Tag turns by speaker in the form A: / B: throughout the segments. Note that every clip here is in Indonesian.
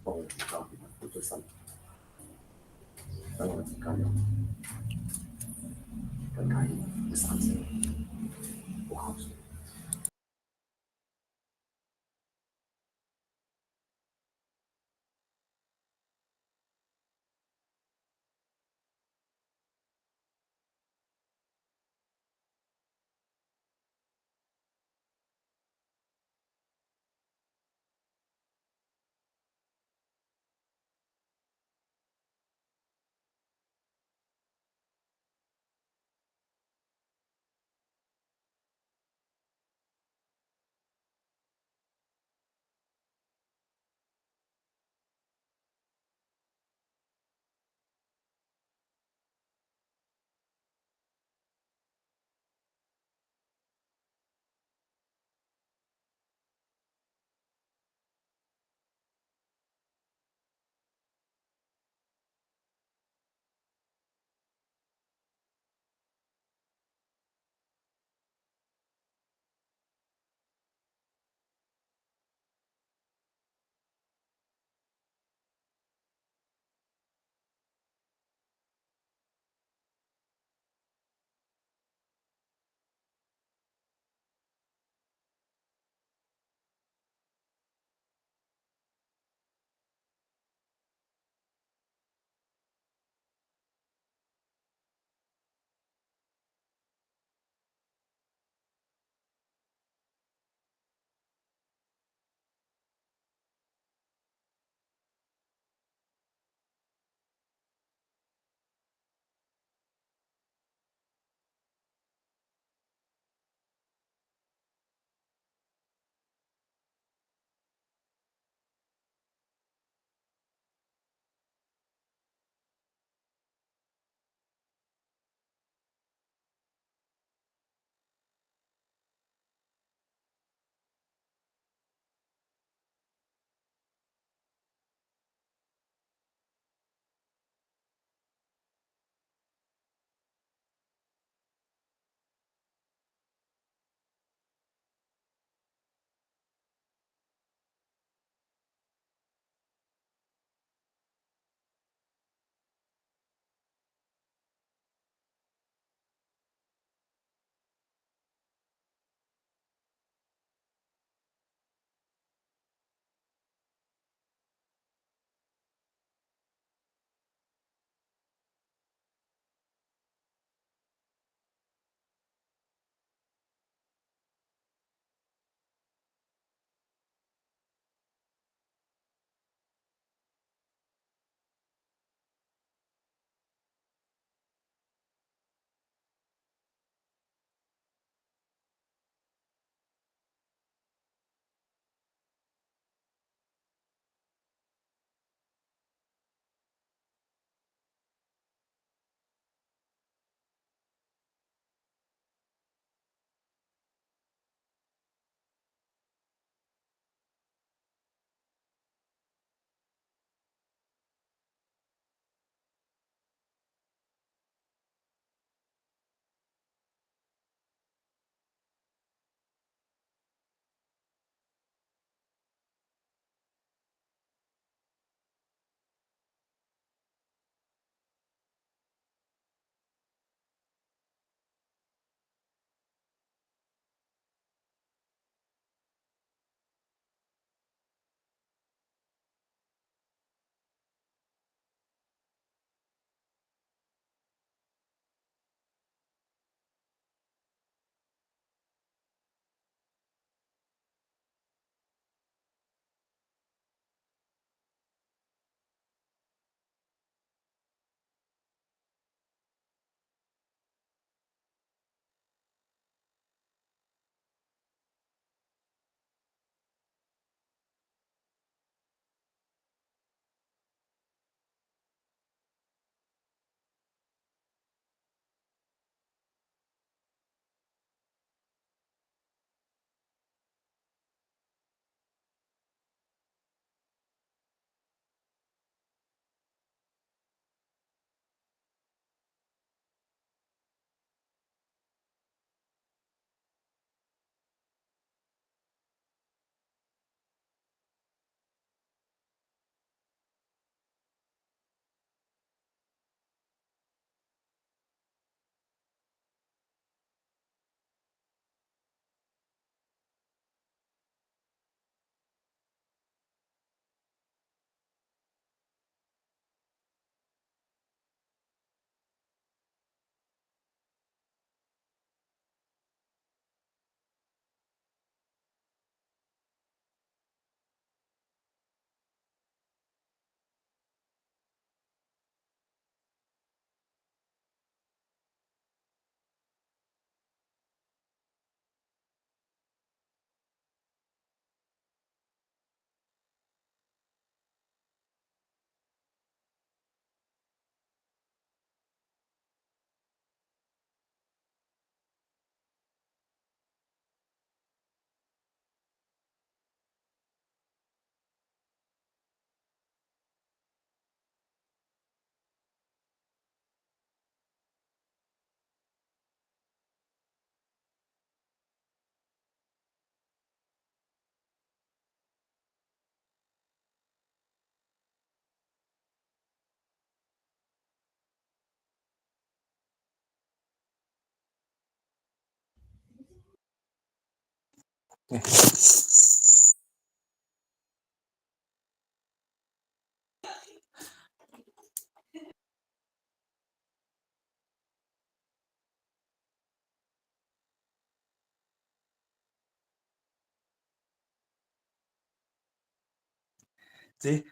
A: bahwa kita punya putusan dalam sekali terkait instansi hukum.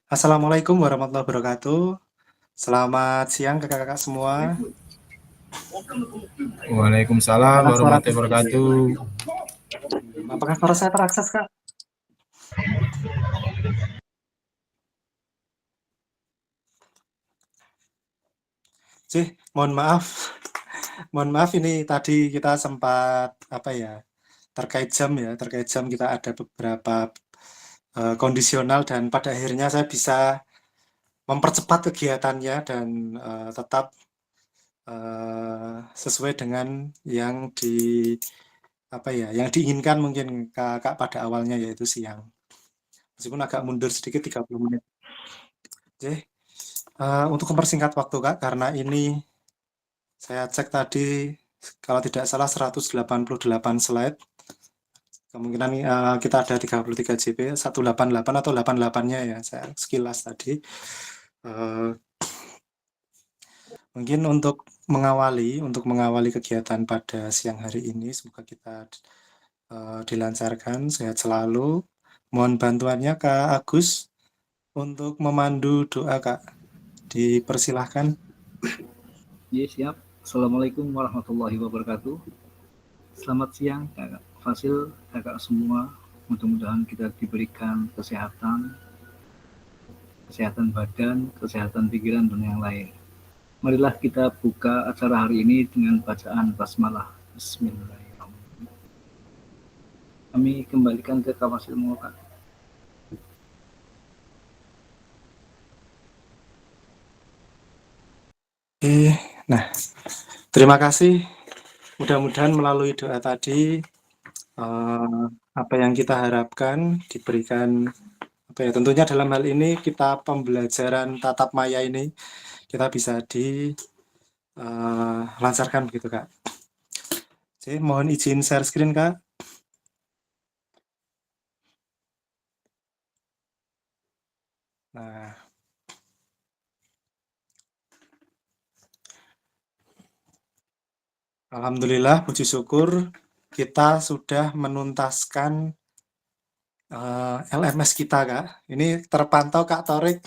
B: Assalamualaikum warahmatullahi wabarakatuh. Selamat siang kakak-kakak semua.
C: Waalaikumsalam
B: Apakah suara
C: warahmatullahi wabarakatuh.
B: apakah suara saya terakses, Kak? Mohon maaf. Mohon maaf ini tadi kita sempat terkait jam kita ada beberapa kondisional dan pada akhirnya saya bisa mempercepat kegiatannya dan tetap sesuai dengan yang yang diinginkan mungkin kakak pada awalnya, yaitu siang. Meskipun agak mundur sedikit 30 menit. Untuk mempersingkat waktu, Kak, karena ini saya cek tadi kalau tidak salah 188 slide. Kemungkinan kita ada 33 JB, 188 atau 88-nya ya, saya sekilas tadi. Mungkin untuk mengawali kegiatan pada siang hari ini, semoga kita dilancarkan, sehat selalu. Mohon bantuannya Kak Agus untuk memandu doa, Kak. Dipersilahkan.
D: Ya, siap. Assalamualaikum warahmatullahi wabarakatuh. Selamat siang kakak Fasil, kakak semua. Mudah-mudahan kita diberikan kesehatan badan, kesehatan pikiran, dan yang lain. Marilah kita buka acara hari ini dengan bacaan basmalah. Bismillahirrahmanirrahim. Kami kembalikan ke Kak Fasil Muhammad.
B: Nah, terima kasih. Mudah-mudahan melalui doa tadi apa yang kita harapkan diberikan, tentunya dalam hal ini kita pembelajaran tatap maya ini kita bisa dilancarkan begitu, Kak. Jadi mohon izin share screen, Kak. Nah, alhamdulillah, puji syukur kita sudah menuntaskan LMS kita, Kak. Ini terpantau Kak Torik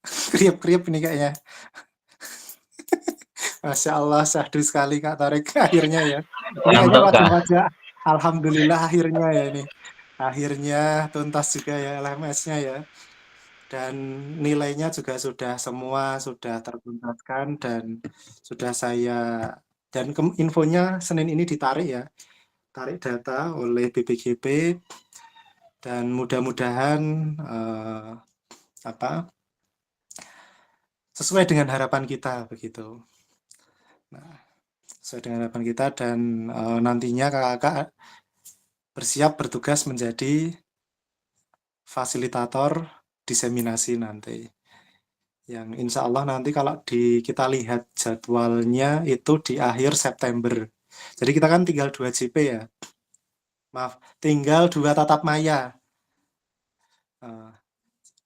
B: kriep-kriep ini kayaknya. Masya Allah, syahdu sekali Kak Torik akhirnya ya. Ini kayaknya wajah-wajah alhamdulillah akhirnya ya ini. Akhirnya tuntas juga ya LMS-nya ya. Dan nilainya juga sudah tertuntaskan dan sudah dan infonya Senin ini ditarik ya. Tarik data oleh BPGP dan mudah-mudahan sesuai dengan harapan kita begitu. Nah, sesuai dengan harapan kita dan nantinya kakak bersiap bertugas menjadi fasilitator diseminasi nanti. Yang insya Allah nanti kalau kita lihat jadwalnya itu di akhir September. Jadi kita kan tinggal 2 JP ya. Maaf, tinggal 2 tatap maya.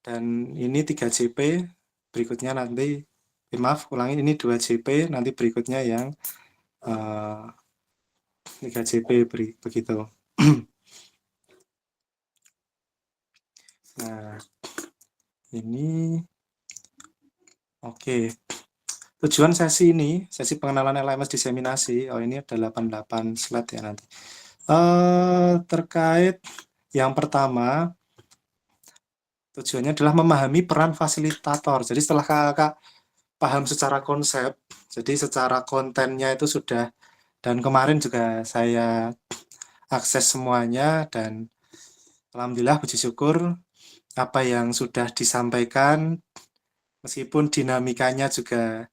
B: Dan ini 3 JP, berikutnya nanti, ini 2 JP, nanti berikutnya yang 3 JP begitu. Nah, ini oke. Tujuan sesi pengenalan LMS diseminasi, ini ada 88 slide ya nanti. Terkait yang pertama, tujuannya adalah memahami peran fasilitator. Jadi setelah kakak paham secara konsep, jadi secara kontennya itu sudah, dan kemarin juga saya akses semuanya dan alhamdulillah puji syukur apa yang sudah disampaikan meskipun dinamikanya juga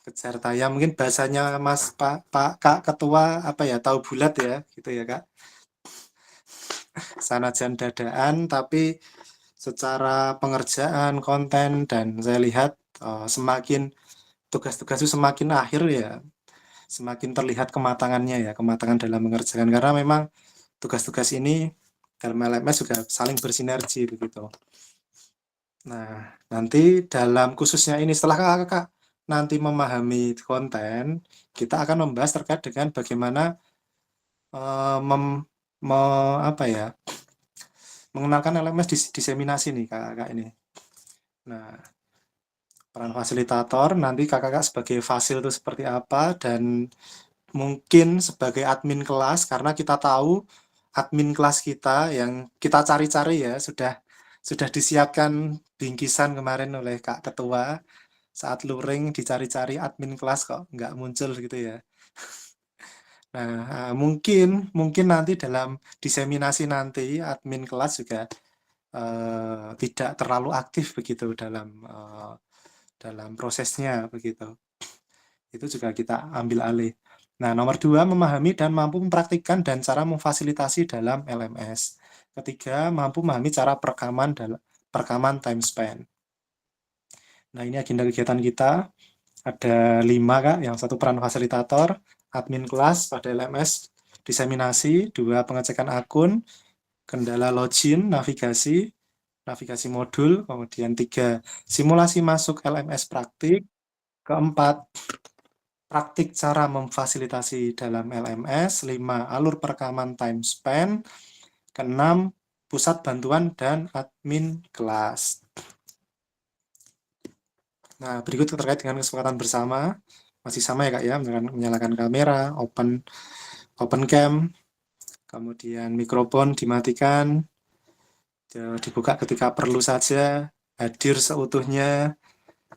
B: kejar tayang, mungkin bahasanya Mas Pak Kak Ketua tahu bulat ya gitu ya Kak. Sanajan dadaan tapi secara pengerjaan konten dan saya lihat semakin tugas-tugas itu semakin akhir ya, semakin terlihat kematangannya ya, kematangan dalam mengerjakan karena memang tugas-tugas ini dalam LMS juga saling bersinergi begitu. Nah, nanti dalam khususnya ini setelah kakak nanti memahami konten, kita akan membahas terkait dengan bagaimana apa ya, mengenalkan LMS diseminasi nih kakak ini. Nah, peran fasilitator nanti kakak sebagai fasil itu seperti apa, dan mungkin sebagai admin kelas, karena kita tahu admin kelas kita yang kita cari-cari ya sudah disiapkan bingkisan kemarin oleh Kak Ketua saat luring dicari-cari admin kelas kok nggak muncul gitu ya. Nah, mungkin nanti dalam diseminasi nanti admin kelas juga tidak terlalu aktif begitu dalam prosesnya begitu. Itu juga kita ambil alih. Nah, nomor 2, memahami dan mampu mempraktikkan dan cara memfasilitasi dalam LMS. Ketiga, mampu memahami cara perekaman time span. Nah, ini agenda kegiatan kita. Ada 5, Kak. Yang satu peran fasilitator, admin kelas pada LMS, diseminasi, 2 pengecekan akun, kendala login, navigasi modul, kemudian 3 simulasi masuk LMS praktik, keempat praktik cara memfasilitasi dalam LMS, 5 alur perekaman time span, keenam pusat bantuan dan admin kelas. Nah, berikut terkait dengan kesepakatan bersama, masih sama ya Kak ya, menyalakan kamera, open cam, kemudian mikrofon dimatikan, dibuka ketika perlu saja, hadir seutuhnya,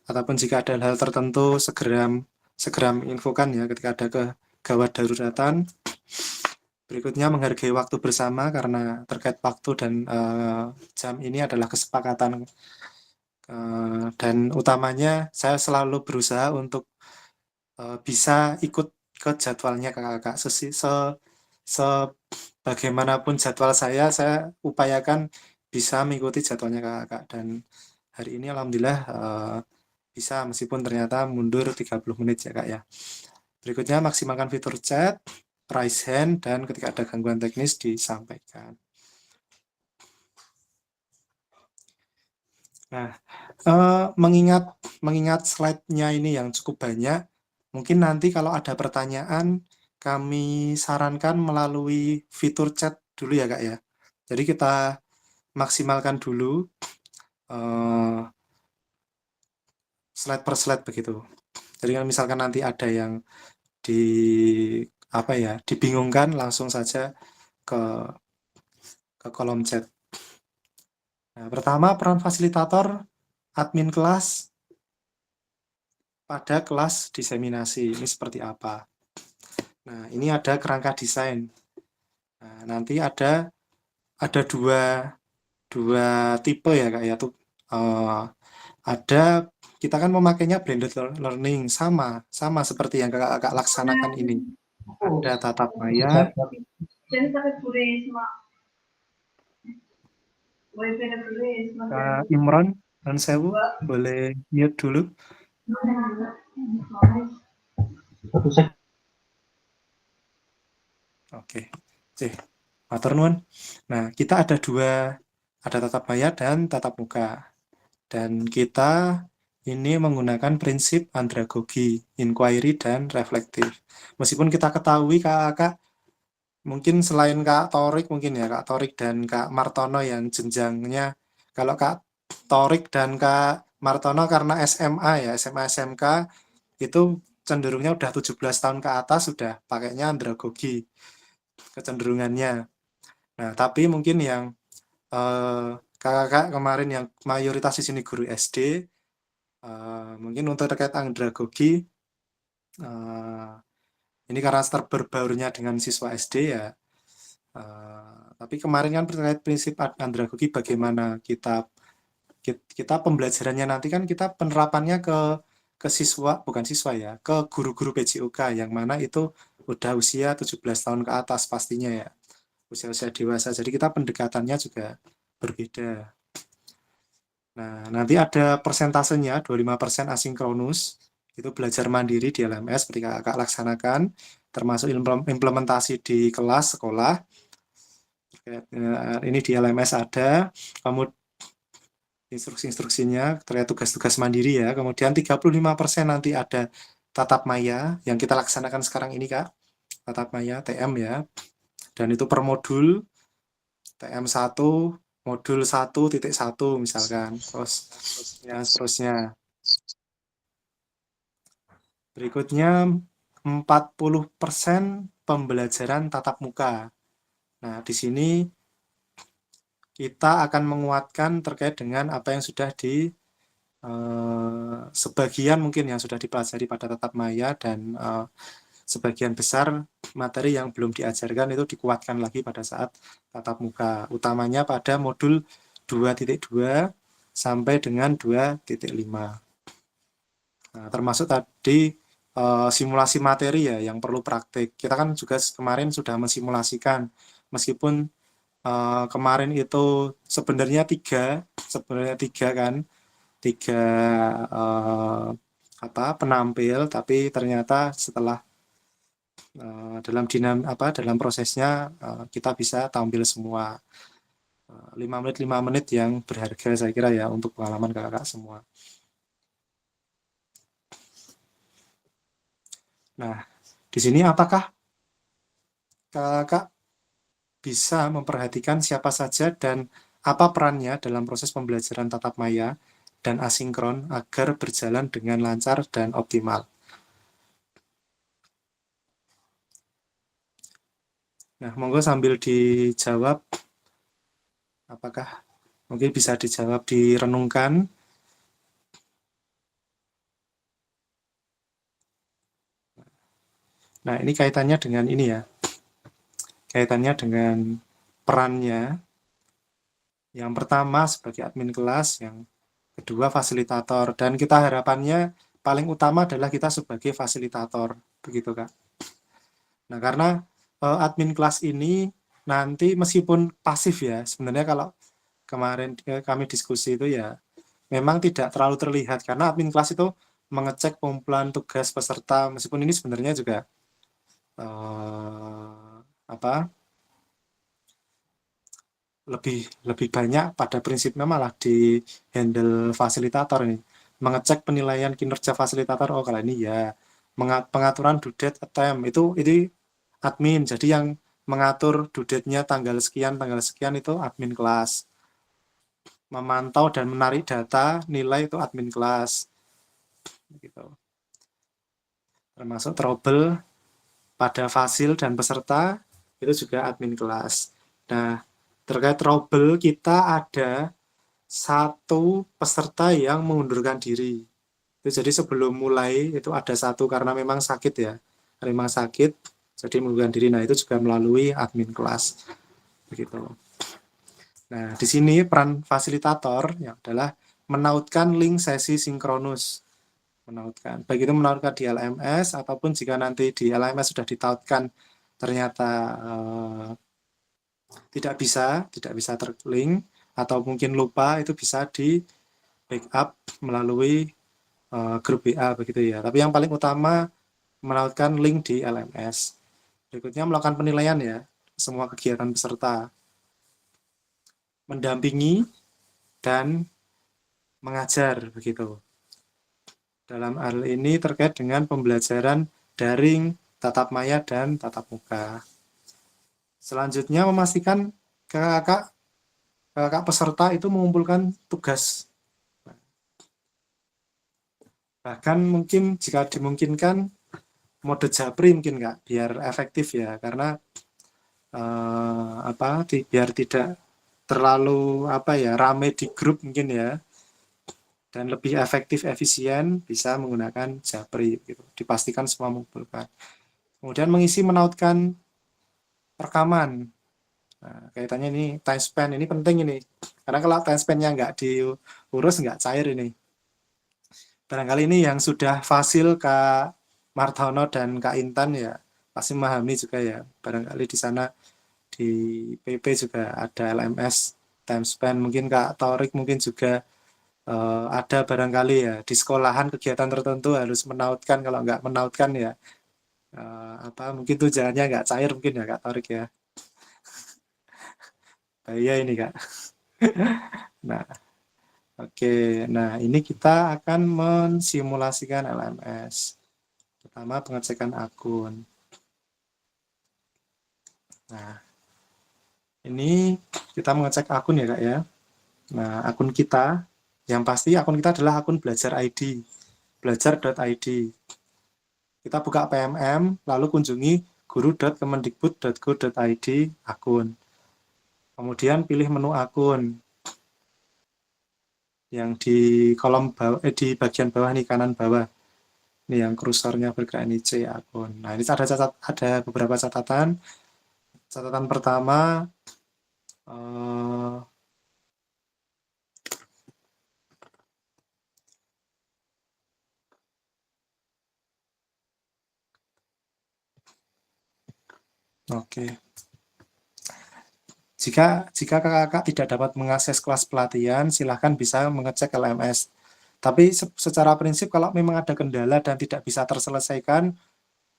B: ataupun jika ada hal tertentu segera menginfokan ya ketika ada kegawat daruratan. Berikutnya menghargai waktu bersama, karena terkait waktu dan jam ini adalah kesepakatan, dan utamanya saya selalu berusaha untuk bisa ikut ke jadwalnya kakak. Sebagaimanapun jadwal saya upayakan bisa mengikuti jadwalnya kakak, dan hari ini alhamdulillah bisa, meskipun ternyata mundur 30 menit ya Kak ya. Berikutnya maksimalkan fitur chat, raise hand, dan ketika ada gangguan teknis disampaikan. Nah, mengingat slide-nya ini yang cukup banyak, mungkin nanti kalau ada pertanyaan kami sarankan melalui fitur chat dulu ya Kak ya. Jadi kita maksimalkan dulu slide per slide begitu. Jadi kalau misalkan nanti ada yang dibingungkan, langsung saja ke kolom chat. Nah, pertama peran fasilitator admin kelas pada kelas diseminasi ini seperti apa. Nah, ini ada kerangka desain. Nah, nanti ada dua tipe ya Kak ya. Ada, kita kan memakainya blended learning, sama seperti yang kakak laksanakan ini. Ada tatap maya. Kak Imron dan Sewu boleh mute dulu. Oke. Matur nuwun. Nah, kita ada tatap maya dan tatap muka. Dan kita ini menggunakan prinsip andragogi, inquiry, dan reflektif. Meskipun kita ketahui kakak, mungkin selain Kak Torik mungkin ya, Kak Torik dan Kak Martono yang jenjangnya, kalau Kak Torik dan Kak Martono karena SMA ya, SMA SMK, itu cenderungnya udah 17 tahun ke atas sudah pakainya andragogi kecenderungannya. Nah, tapi mungkin yang kakak kemarin yang mayoritas di sini guru SD, mungkin untuk terkait andragogi, ini karena terbarunya dengan siswa SD ya, tapi kemarin kan terkait prinsip andragogi, bagaimana kita pembelajarannya nanti kan kita penerapannya ke siswa, bukan siswa ya, ke guru-guru PJOK yang mana itu udah usia 17 tahun ke atas pastinya ya, usia dewasa. Jadi kita pendekatannya juga berbeda. Nah, nanti ada persentasenya, 25% asinkronus, itu belajar mandiri di LMS seperti kakak laksanakan, termasuk implementasi di kelas sekolah. Ini di LMS ada, kemudian instruksi-instruksinya, terkait tugas-tugas mandiri ya. Kemudian 35% nanti ada tatap maya yang kita laksanakan sekarang ini Kak. Tatap maya TM ya. Dan itu per modul TM1 modul 1.1 misalkan. Terus ya seterusnya. Berikutnya 40% pembelajaran tatap muka. Nah, di sini kita akan menguatkan terkait dengan apa yang sudah sebagian mungkin yang sudah dipelajari pada tatap maya dan sebagian besar materi yang belum diajarkan itu dikuatkan lagi pada saat tatap muka, utamanya pada modul 2.2 sampai dengan 2.5. Nah, termasuk tadi simulasi materi ya yang perlu praktik. Kita kan juga kemarin sudah mensimulasikan, meskipun kemarin itu sebenarnya tiga kan, tiga penampil, tapi ternyata setelah dalam prosesnya kita bisa tampil semua 5 menit yang berharga saya kira ya untuk pengalaman kakak semua. Nah, di sini apakah kakak bisa memperhatikan siapa saja dan apa perannya dalam proses pembelajaran tatap maya dan asinkron agar berjalan dengan lancar dan optimal? Nah, monggo sambil dijawab, apakah mungkin bisa dijawab, direnungkan. Nah, ini kaitannya dengan ini ya, kaitannya dengan perannya. Yang pertama sebagai admin kelas, yang kedua fasilitator, dan kita harapannya paling utama adalah kita sebagai fasilitator, begitu Kak. Nah, karena admin kelas ini nanti meskipun pasif ya, sebenarnya kalau kemarin kami diskusi itu ya memang tidak terlalu terlihat karena admin kelas itu mengecek pengumpulan tugas peserta, meskipun ini sebenarnya juga lebih banyak pada prinsipnya malah di handle fasilitator ini, mengecek penilaian kinerja fasilitator. Oh kalau ini ya pengaturan due date attempt itu admin, jadi yang mengatur due date-nya tanggal sekian itu admin kelas, memantau dan menarik data nilai itu admin kelas gitu. Termasuk trouble pada fasil dan peserta itu juga admin kelas. Nah, terkait trouble kita ada satu peserta yang mengundurkan diri. Itu jadi sebelum mulai itu ada satu karena memang sakit ya, memang sakit jadi mengundurkan diri. Nah, itu juga melalui admin kelas begitu. Nah, di sini peran fasilitator yang adalah menautkan link sesi sinkronus, menautkan. Baik itu menautkan di LMS ataupun jika nanti di LMS sudah ditautkan ternyata tidak bisa terlink atau mungkin lupa, itu bisa di backup melalui grup WA begitu ya. Tapi yang paling utama menautkan link di LMS. Berikutnya melakukan penilaian ya semua kegiatan peserta, mendampingi dan mengajar begitu. Dalam hal ini terkait dengan pembelajaran daring, tatap maya dan tatap muka. Selanjutnya memastikan kakak peserta itu mengumpulkan tugas. Bahkan mungkin jika dimungkinkan mode japri mungkin Kak, biar efektif ya, karena biar tidak terlalu rame di grup mungkin ya, dan lebih efektif efisien bisa menggunakan japri gitu. Dipastikan semua mengumpulkan. Kemudian mengisi menautkan rekaman. Nah, kaitannya ini time span ini penting ini, karena kalau time span-nya nggak diurus nggak cair ini. Barangkali ini yang sudah fasil Kak Martono dan Kak Intan ya pasti memahami juga ya. Barangkali di sana di PP juga ada LMS time span, mungkin Kak Torik mungkin juga ada barangkali ya di sekolahan kegiatan tertentu harus menautkan, kalau nggak menautkan ya mungkin tujuannya nggak cair mungkin ya Kak Torik ya. Bahaya ini, Kak. Nah, oke. Nah, ini kita akan mensimulasikan LMS. Pertama, pengecekan akun. Nah, ini kita mengecek akun ya, Kak ya. Nah, akun kita, yang pasti akun kita adalah akun belajar ID, belajar.id. Kita buka PMM, lalu kunjungi guru.kemendikbud.go.id akun. Kemudian pilih menu akun yang di kolom bawah, di bagian bawah nih, kanan bawah. Ini yang kursornya bergerak ini C akun. Nah, ini ada beberapa catatan. Catatan pertama, oke. Jika kakak-kakak tidak dapat mengakses kelas pelatihan, silahkan bisa mengecek LMS. Tapi secara prinsip kalau memang ada kendala dan tidak bisa terselesaikan,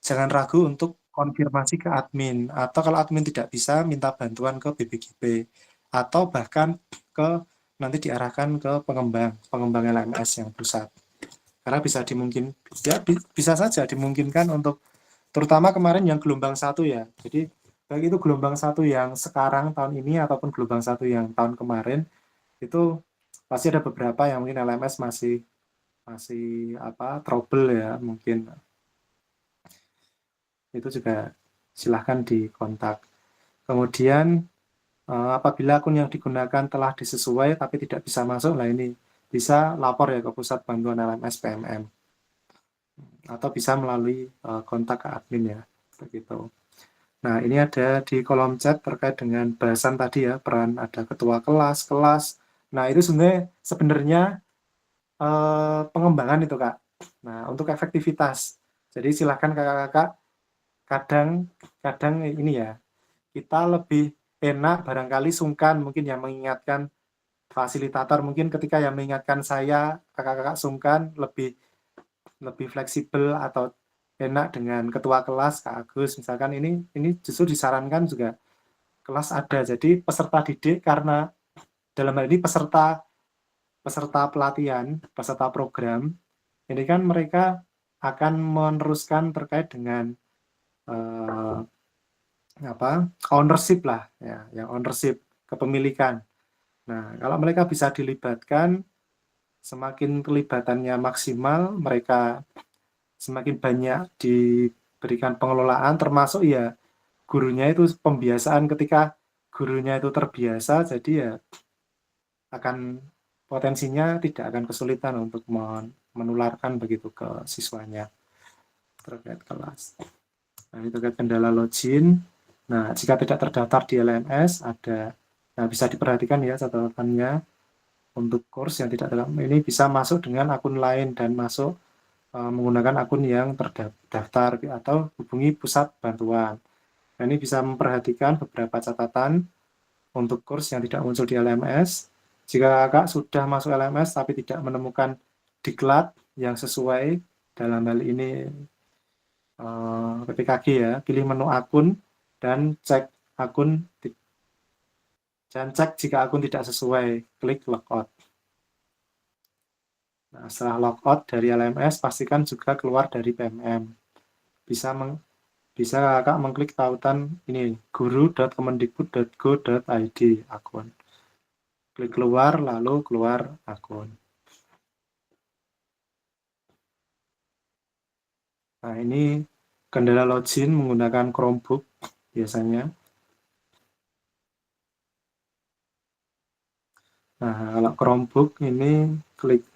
B: jangan ragu untuk konfirmasi ke admin. Atau kalau admin tidak bisa, minta bantuan ke BPGP. Atau bahkan nanti diarahkan ke pengembang LMS yang pusat. Karena bisa saja dimungkinkan untuk, terutama kemarin yang gelombang 1 ya. Jadi baik itu gelombang 1 yang sekarang tahun ini ataupun gelombang 1 yang tahun kemarin, itu pasti ada beberapa yang mungkin LMS masih trouble ya, mungkin itu juga silahkan dikontak. Kemudian apabila akun yang digunakan telah disesuai tapi tidak bisa masuk, lah ini bisa lapor ya ke pusat bantuan LMS PMM atau bisa melalui kontak ke admin ya, begitu. Nah, ini ada di kolom chat terkait dengan bahasan tadi ya, peran ada ketua kelas. Nah, itu sebenarnya pengembangan itu, Kak. Nah, untuk efektivitas. Jadi silahkan kakak-kakak, kadang ini ya, kita lebih enak barangkali sungkan mungkin yang mengingatkan fasilitator, mungkin ketika yang mengingatkan saya, kakak-kakak sungkan, lebih fleksibel atau enak dengan ketua kelas, Kak Agus, misalkan ini justru disarankan juga kelas ada. Jadi peserta didik, karena dalam hal ini peserta pelatihan, peserta program, ini kan mereka akan meneruskan terkait dengan ownership lah, ya, yang ownership, kepemilikan. Nah, kalau mereka bisa dilibatkan, semakin kelibatannya maksimal, mereka semakin banyak diberikan pengelolaan, termasuk ya gurunya itu pembiasaan. Ketika gurunya itu terbiasa, jadi ya akan potensinya tidak akan kesulitan untuk menularkan begitu ke siswanya terkait kelas. Nah, ini terkait kendala login. Nah, jika tidak terdaftar di LMS, bisa diperhatikan ya catatannya. Untuk course yang tidak dalam ini bisa masuk dengan akun lain dan masuk menggunakan akun yang terdaftar atau hubungi pusat bantuan. Nah, ini bisa memperhatikan beberapa catatan untuk course yang tidak muncul di LMS. Jika kakak sudah masuk LMS tapi tidak menemukan diklat yang sesuai, dalam hal ini PPKG ya, pilih menu akun dan cek akun, dan cek jika akun tidak sesuai, klik logout. Nah, setelah logout dari LMS, pastikan juga keluar dari PMM. Bisa kakak mengklik tautan ini, guru.kemendikbud.go.id akun. Klik keluar, lalu keluar akun. Nah, ini kendala login menggunakan Chromebook biasanya. Nah, kalau Chromebook ini klik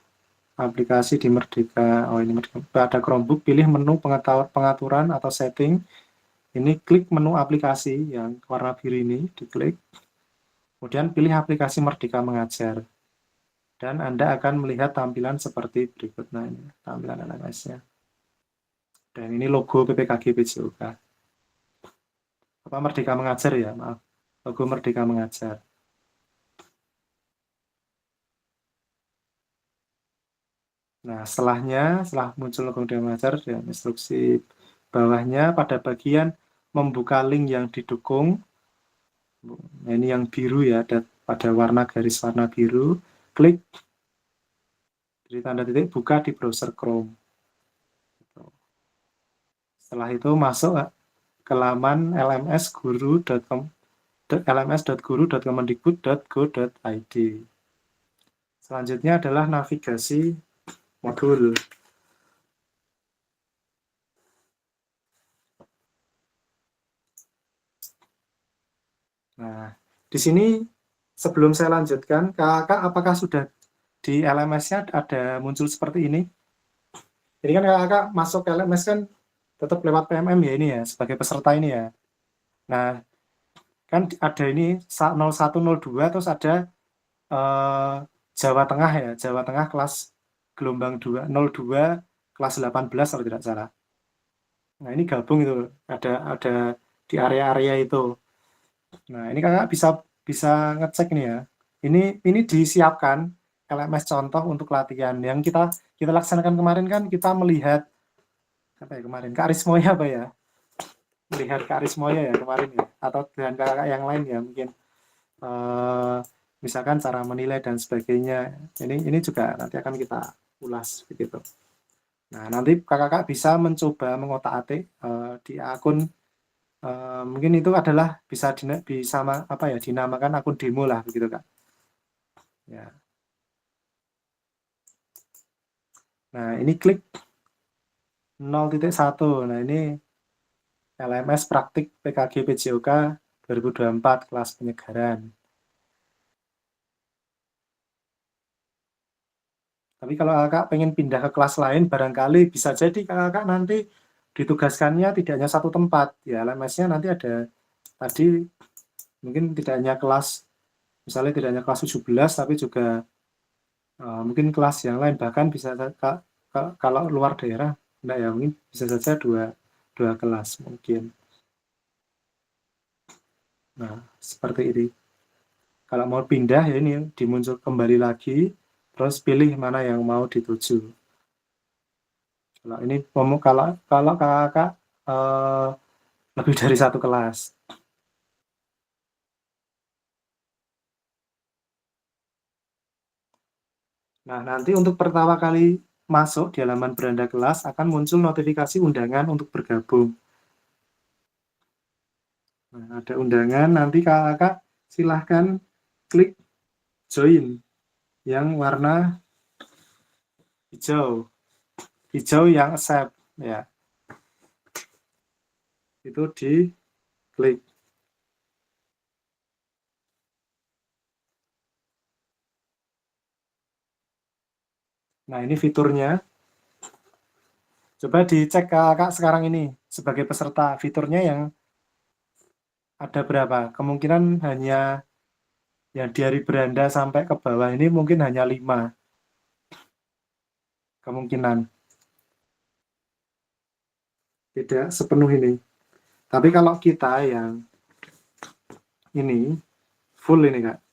B: aplikasi di Merdeka. Oh, ini Merdeka. Ada Chromebook, pilih menu pengaturan atau setting. Ini klik menu aplikasi yang warna biru ini, diklik. Kemudian pilih aplikasi Merdeka Mengajar. Dan Anda akan melihat tampilan seperti berikut. Nah, ini tampilan LMS-nya. Dan ini logo PPKG PJOK. Merdeka Mengajar ya, maaf. Logo Merdeka Mengajar. Nah, setelah muncul logo Merdeka Mengajar, dan instruksi bawahnya pada bagian membuka link yang didukung. Nah, ini yang biru ya, ada pada warna garis warna biru, klik, jadi tanda titik, buka di browser Chrome. Setelah itu masuk ke laman lms.guru.kemendikbud.go.id. Selanjutnya adalah navigasi modul. Nah, di sini sebelum saya lanjutkan, kakak apakah sudah di LMS-nya ada muncul seperti ini? Jadi kan kakak masuk ke LMS kan tetap lewat PMM ya ini ya, sebagai peserta ini ya. Nah, kan ada ini 0102, terus ada Jawa Tengah ya, Jawa Tengah kelas gelombang 202 kelas 18 kalau tidak salah. Nah, ini gabung itu, ada di area-area itu. Nah, ini kakak bisa ngecek nih ya. Ini disiapkan LMS contoh untuk latihan yang kita laksanakan kemarin. Kan kita melihat apa ya kemarin, Kak Rismoya apa ya? Melihat Kak Rismoya ya kemarin ya, atau dengan kakak yang lain ya mungkin. Misalkan cara menilai dan sebagainya. Ini juga nanti akan kita ulas begitu. Nah, nanti kakak bisa mencoba mengotak-atik di akun, mungkin itu adalah bisa apa ya, dinamakan akun demo lah begitu Kak. Ya. Nah, ini klik 0.1. Nah, ini LMS praktik PKG PJOK 2024 kelas penyegaran. Tapi kalau kakak pengen pindah ke kelas lain, barangkali bisa jadi kakak nanti ditugaskannya tidak hanya satu tempat. Ya, LMS-nya nanti ada tadi mungkin tidak hanya kelas, misalnya tidak hanya kelas 17, tapi juga mungkin kelas yang lain. Bahkan bisa kalau luar daerah, enggak ya, mungkin bisa saja dua kelas mungkin. Nah, seperti ini. Kalau mau pindah ya ini dimuncul kembali lagi, terus pilih mana yang mau dituju. Kalau ini kalau kakak lebih dari satu kelas. Nah, nanti untuk pertama kali masuk di halaman beranda kelas akan muncul notifikasi undangan untuk bergabung. Nah, ada undangan, nanti kakak silahkan klik join yang warna hijau yang accept ya. Itu di klik. Nah, ini fiturnya. Coba dicek kakak sekarang ini sebagai peserta, fiturnya yang ada berapa? Kemungkinan hanya yang dari beranda sampai ke bawah ini mungkin hanya 5 kemungkinan. Tidak sepenuh ini. Tapi kalau kita yang ini full ini Kak.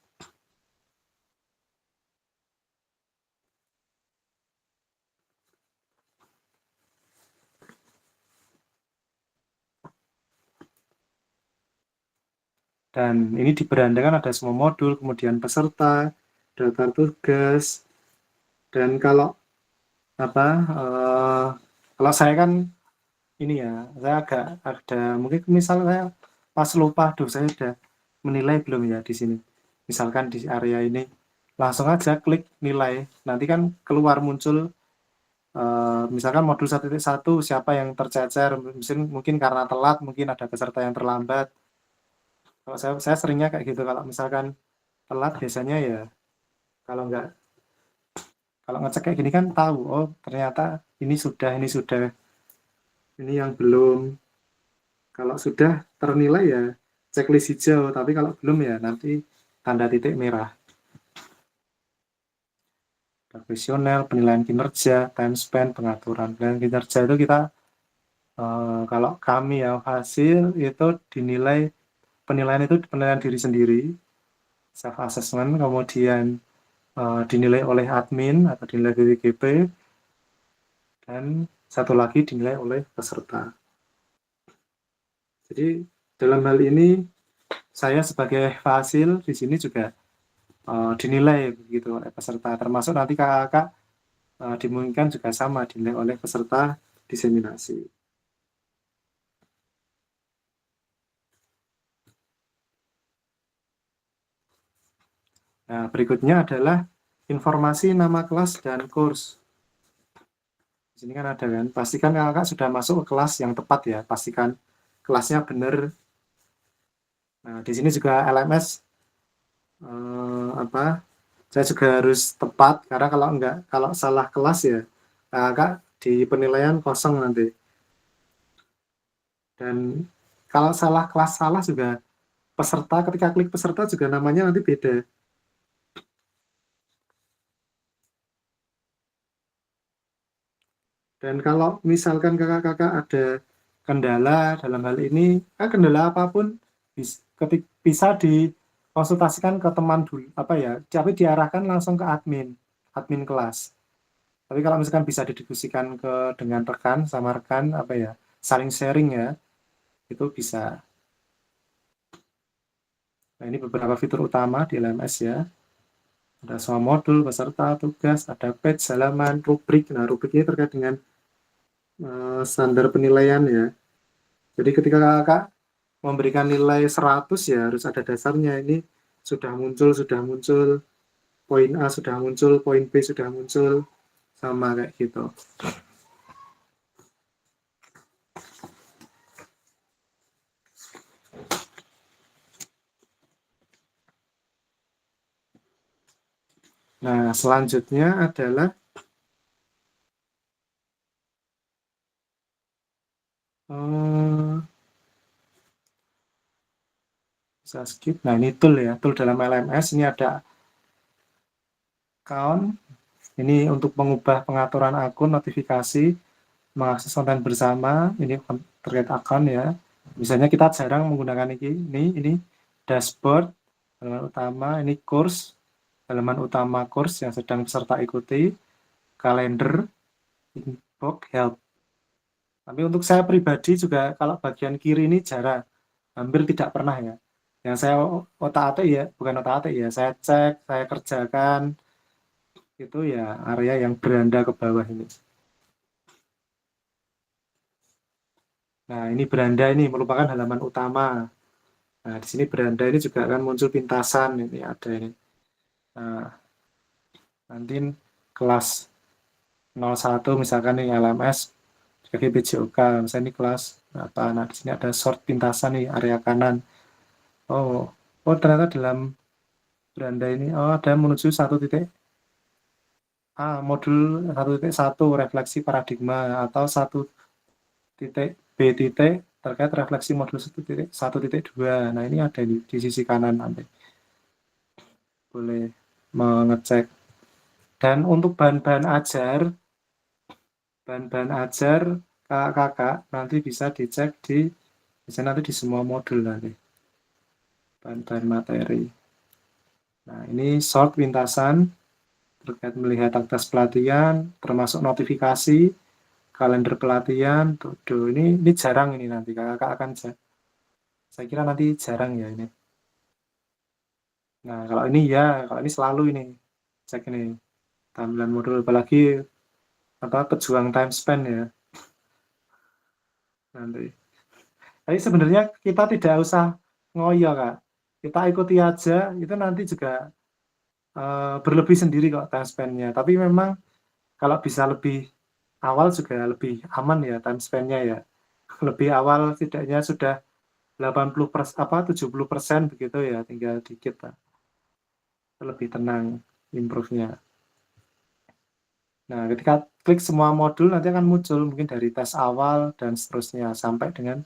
B: Dan ini di beranda kan ada semua modul, kemudian peserta, daftar tugas, dan kalau kalau saya kan ini ya, saya agak ada mungkin misalnya saya pas lupa, saya sudah menilai belum ya di sini. Misalkan di area ini langsung aja klik nilai, nanti kan keluar muncul misalkan modul 1.1 siapa yang tercecer, mungkin karena telat, mungkin ada peserta yang terlambat. Kalau saya seringnya kayak gitu, kalau misalkan telat biasanya ya kalau ngecek kayak gini kan tahu, oh ternyata ini yang belum. Kalau sudah ternilai ya checklist hijau, tapi kalau belum ya nanti tanda titik merah. Profesional, penilaian kinerja, time spend, pengaturan. Penilaian kinerja itu kita kalau kami ya hasil itu dinilai, penilaian itu penilaian diri sendiri, self assessment, kemudian dinilai oleh admin atau dinilai dari GP, dan satu lagi dinilai oleh peserta. Jadi dalam hal ini saya sebagai fasil di sini juga dinilai begitu oleh peserta, termasuk nanti kakak-kakak dimungkinkan juga sama dinilai oleh peserta diseminasi. Nah, berikutnya adalah informasi nama kelas dan kurs. Di sini kan ada kan, pastikan kakak sudah masuk ke kelas yang tepat ya, pastikan kelasnya benar. Nah, di sini juga LMS saya juga harus tepat, karena kalau salah kelas ya kakak di penilaian kosong nanti. Dan kalau salah kelas salah juga peserta, ketika klik peserta juga namanya nanti beda. Dan kalau misalkan kakak-kakak ada kendala dalam hal ini, kendala apapun bisa dikonsultasikan ke teman dulu, tapi diarahkan langsung ke admin kelas. Tapi kalau misalkan bisa didiskusikan dengan rekan, sama rekan, saling sharing ya, itu bisa. Nah, ini beberapa fitur utama di LMS ya. Ada semua modul, peserta, tugas, ada page, halaman, rubrik. Nah, rubrik ini terkait dengan standar penilaian ya. Jadi ketika kakak memberikan nilai 100 ya harus ada dasarnya. Ini sudah muncul, poin A sudah muncul, poin B sudah muncul, sama kayak gitu. Nah, selanjutnya adalah bisa skip. Nah, ini tool ya, tool dalam LMS. Ini ada account. Ini untuk mengubah pengaturan akun, notifikasi, mengakses konten bersama. Ini terkait akun ya. Misalnya kita jarang menggunakan ini dashboard, halaman utama, ini course, halaman utama course yang sedang peserta ikuti, kalender, inbox, help. Tapi untuk saya pribadi juga kalau bagian kiri ini jarang, hampir tidak pernah ya. Yang saya otak-atik ya, bukan otak-atik ya, saya cek, saya kerjakan, itu ya area yang beranda ke bawah ini. Nah, ini beranda ini merupakan halaman utama. Nah, di sini beranda ini juga akan muncul pintasan, ini ada ini. Nah, nanti kelas 01 misalkan ini LMS, PJOK, misalnya ini kelas apa? Nah, di sini ada sort pintasan nih, area kanan. Oh, ternyata dalam beranda ini, ada menuju 1.A, modul 1.1 refleksi paradigma, atau 1.B terkait refleksi modul 1.2. Nah, ini ada di sisi kanan nanti. Boleh mengecek. Dan untuk bahan-bahan ajar kakak-kakak nanti bisa dicek bisa nanti di semua modul nanti. Bahan-bahan materi. Nah, ini sort pintasan terkait melihat aktivitas pelatihan, termasuk notifikasi, kalender pelatihan. Ini jarang ini nanti kakak akan saya kira nanti jarang ya ini. Nah, kalau ini selalu ini cek ini tampilan modul, apalagi pejuang time span ya nanti. Tapi sebenarnya kita tidak usah ngoyo Kak, kita ikuti aja, itu nanti juga berlebih sendiri kok time span-nya. Tapi memang kalau bisa lebih awal juga lebih aman ya time span-nya ya. Lebih awal setidaknya sudah 70% begitu ya, tinggal dikit lah. Lebih tenang improve-nya. Nah, ketika klik semua modul nanti akan muncul mungkin dari tes awal dan seterusnya sampai dengan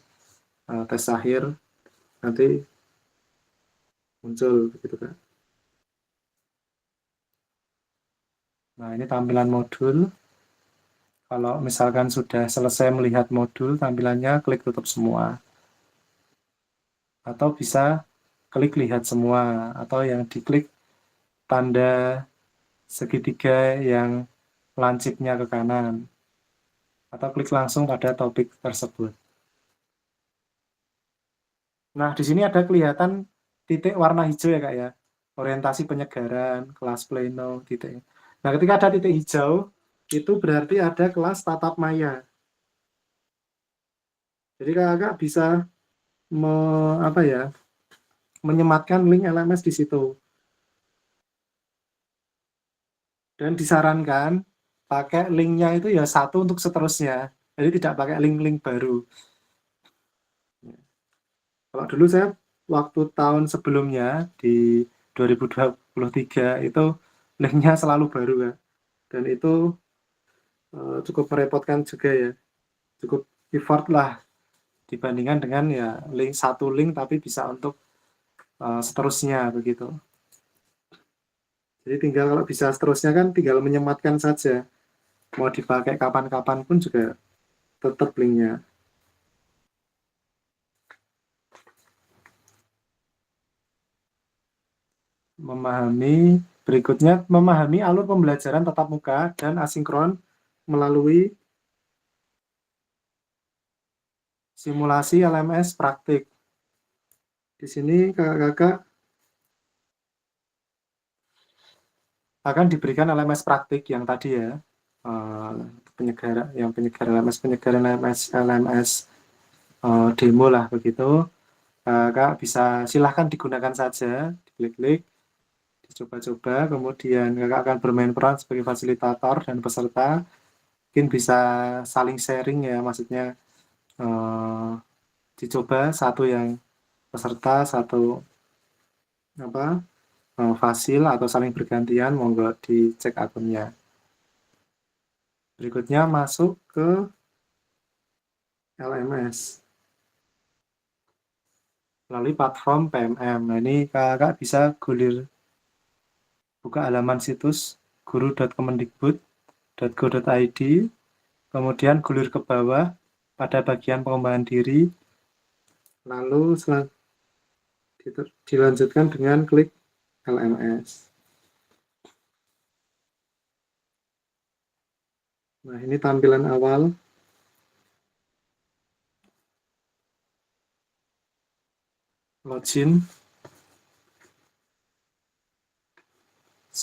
B: tes akhir nanti muncul begitu kan. Nah, ini tampilan modul. Kalau misalkan sudah selesai melihat modul, tampilannya klik tutup semua. Atau bisa klik lihat semua, atau yang diklik tanda segitiga yang lancipnya ke kanan. Atau klik langsung pada topik tersebut. Nah, di sini ada kelihatan titik warna hijau ya Kak ya. Orientasi penyegaran, kelas pleno, titik. Nah, ketika ada titik hijau, itu berarti ada kelas tatap maya. Jadi Kakak bisa menyematkan link LMS di situ. Dan disarankan pakai linknya itu ya satu untuk seterusnya. Jadi tidak pakai link-link baru. Kalau dulu saya waktu tahun sebelumnya di 2023 itu linknya selalu baru Kak. Dan itu cukup merepotkan juga ya. Cukup effort lah dibandingkan dengan ya satu link tapi bisa untuk seterusnya begitu. Jadi tinggal kalau bisa seterusnya kan tinggal menyematkan saja. Mau dipakai kapan-kapan pun juga tetap linknya. Berikutnya memahami alur pembelajaran tatap muka dan asinkron melalui simulasi LMS praktik. Di sini kakak-kakak akan diberikan LMS praktik yang tadi ya, penyegaran LMS demo lah begitu. Kakak bisa silahkan digunakan saja, diklik-klik, dicoba-coba, kemudian kakak akan bermain peran sebagai fasilitator dan peserta. Mungkin bisa saling sharing ya, maksudnya dicoba satu yang peserta, satu fasil atau saling bergantian, monggo dicek akunnya. Berikutnya masuk ke LMS melalui platform PMM. Nah, ini kakak bisa buka halaman situs guru.kemendikbud.go.id, kemudian gulir ke bawah pada bagian pengembangan diri, lalu dilanjutkan dengan klik LMS. Nah, ini tampilan awal. Login.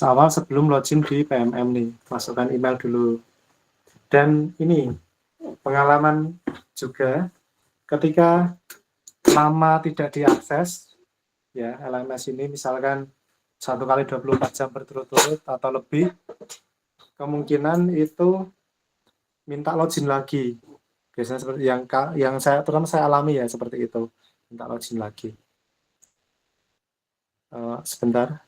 B: Awal sebelum login di PMM nih, masukkan email dulu. Dan ini pengalaman juga ketika lama tidak diakses ya LMS ini, misalkan 1 kali 24 jam berturut-turut atau lebih, kemungkinan itu minta login lagi. Biasanya seperti yang terutama saya alami ya seperti itu, minta login lagi. Sebentar.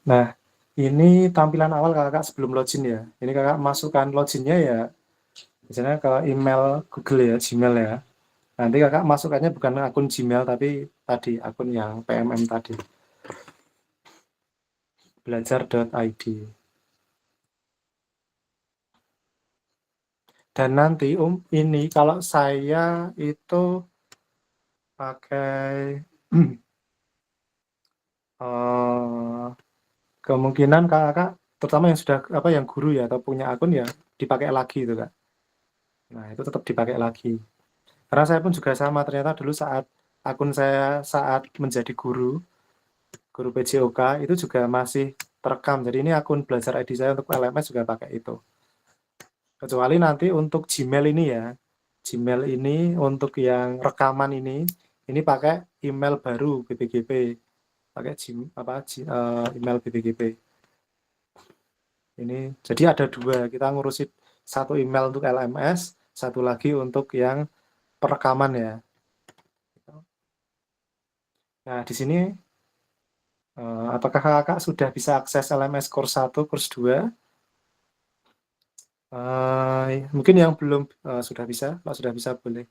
B: Nah, ini tampilan awal kakak sebelum login ya. Ini kakak masukkan loginnya ya, misalnya ke email Google ya, Gmail ya. Nanti kakak masukkannya bukan akun Gmail, tapi tadi akun yang PMM tadi. Belajar.id. Dan nanti ini kalau saya itu pakai kemungkinan kakak terutama yang sudah yang guru ya atau punya akun ya dipakai lagi itu Kak. Nah, itu tetap dipakai lagi. Karena saya pun juga sama, ternyata dulu saat akun saya saat menjadi guru PJOK itu juga masih terekam. Jadi ini akun belajar ID saya untuk LMS juga pakai itu. Kecuali nanti untuk Gmail ini ya. Gmail ini untuk yang rekaman ini pakai email baru BPGP. Pakai email BPGP. Ini jadi ada dua, kita ngurusin satu email untuk LMS, satu lagi untuk yang perekaman ya. Nah, di sini apakah kakak sudah bisa akses LMS course 1, course 2? Mungkin yang belum sudah bisa. Kalau sudah bisa boleh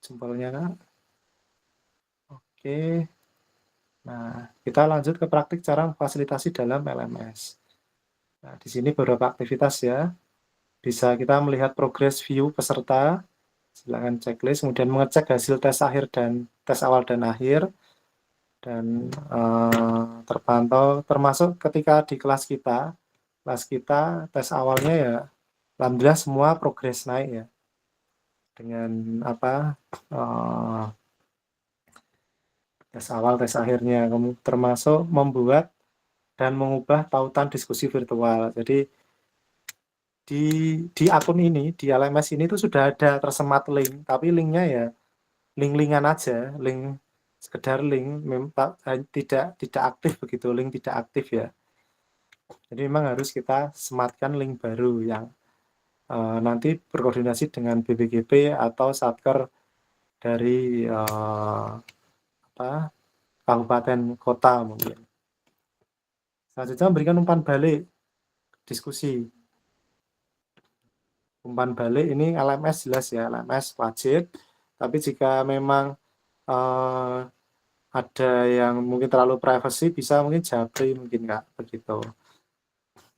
B: jempolnya Kak. Oke. Nah, kita lanjut ke praktik cara fasilitasi dalam LMS. Nah, di sini beberapa aktivitas ya. Bisa kita melihat progres view peserta, silakan checklist, kemudian mengecek hasil tes akhir dan tes awal dan akhir, dan terpantau termasuk ketika di kelas kita tes awalnya ya, alhamdulillah semua progres naik ya, dengan apa tes awal, tes akhirnya, termasuk membuat dan mengubah tautan diskusi virtual. Jadi di akun ini, di LMS ini tuh sudah ada tersemat link, tapi linknya ya link-linkan aja, link sekedar link, tidak aktif begitu, link tidak aktif ya. Jadi memang harus kita sematkan link baru yang nanti berkoordinasi dengan BPGP atau Satker dari kabupaten kota mungkin. Selanjutnya memberikan umpan balik diskusi. Umpan balik ini LMS jelas ya, LMS wajib. Tapi jika memang ada yang mungkin terlalu privacy, bisa mungkin japri mungkin Kak, begitu.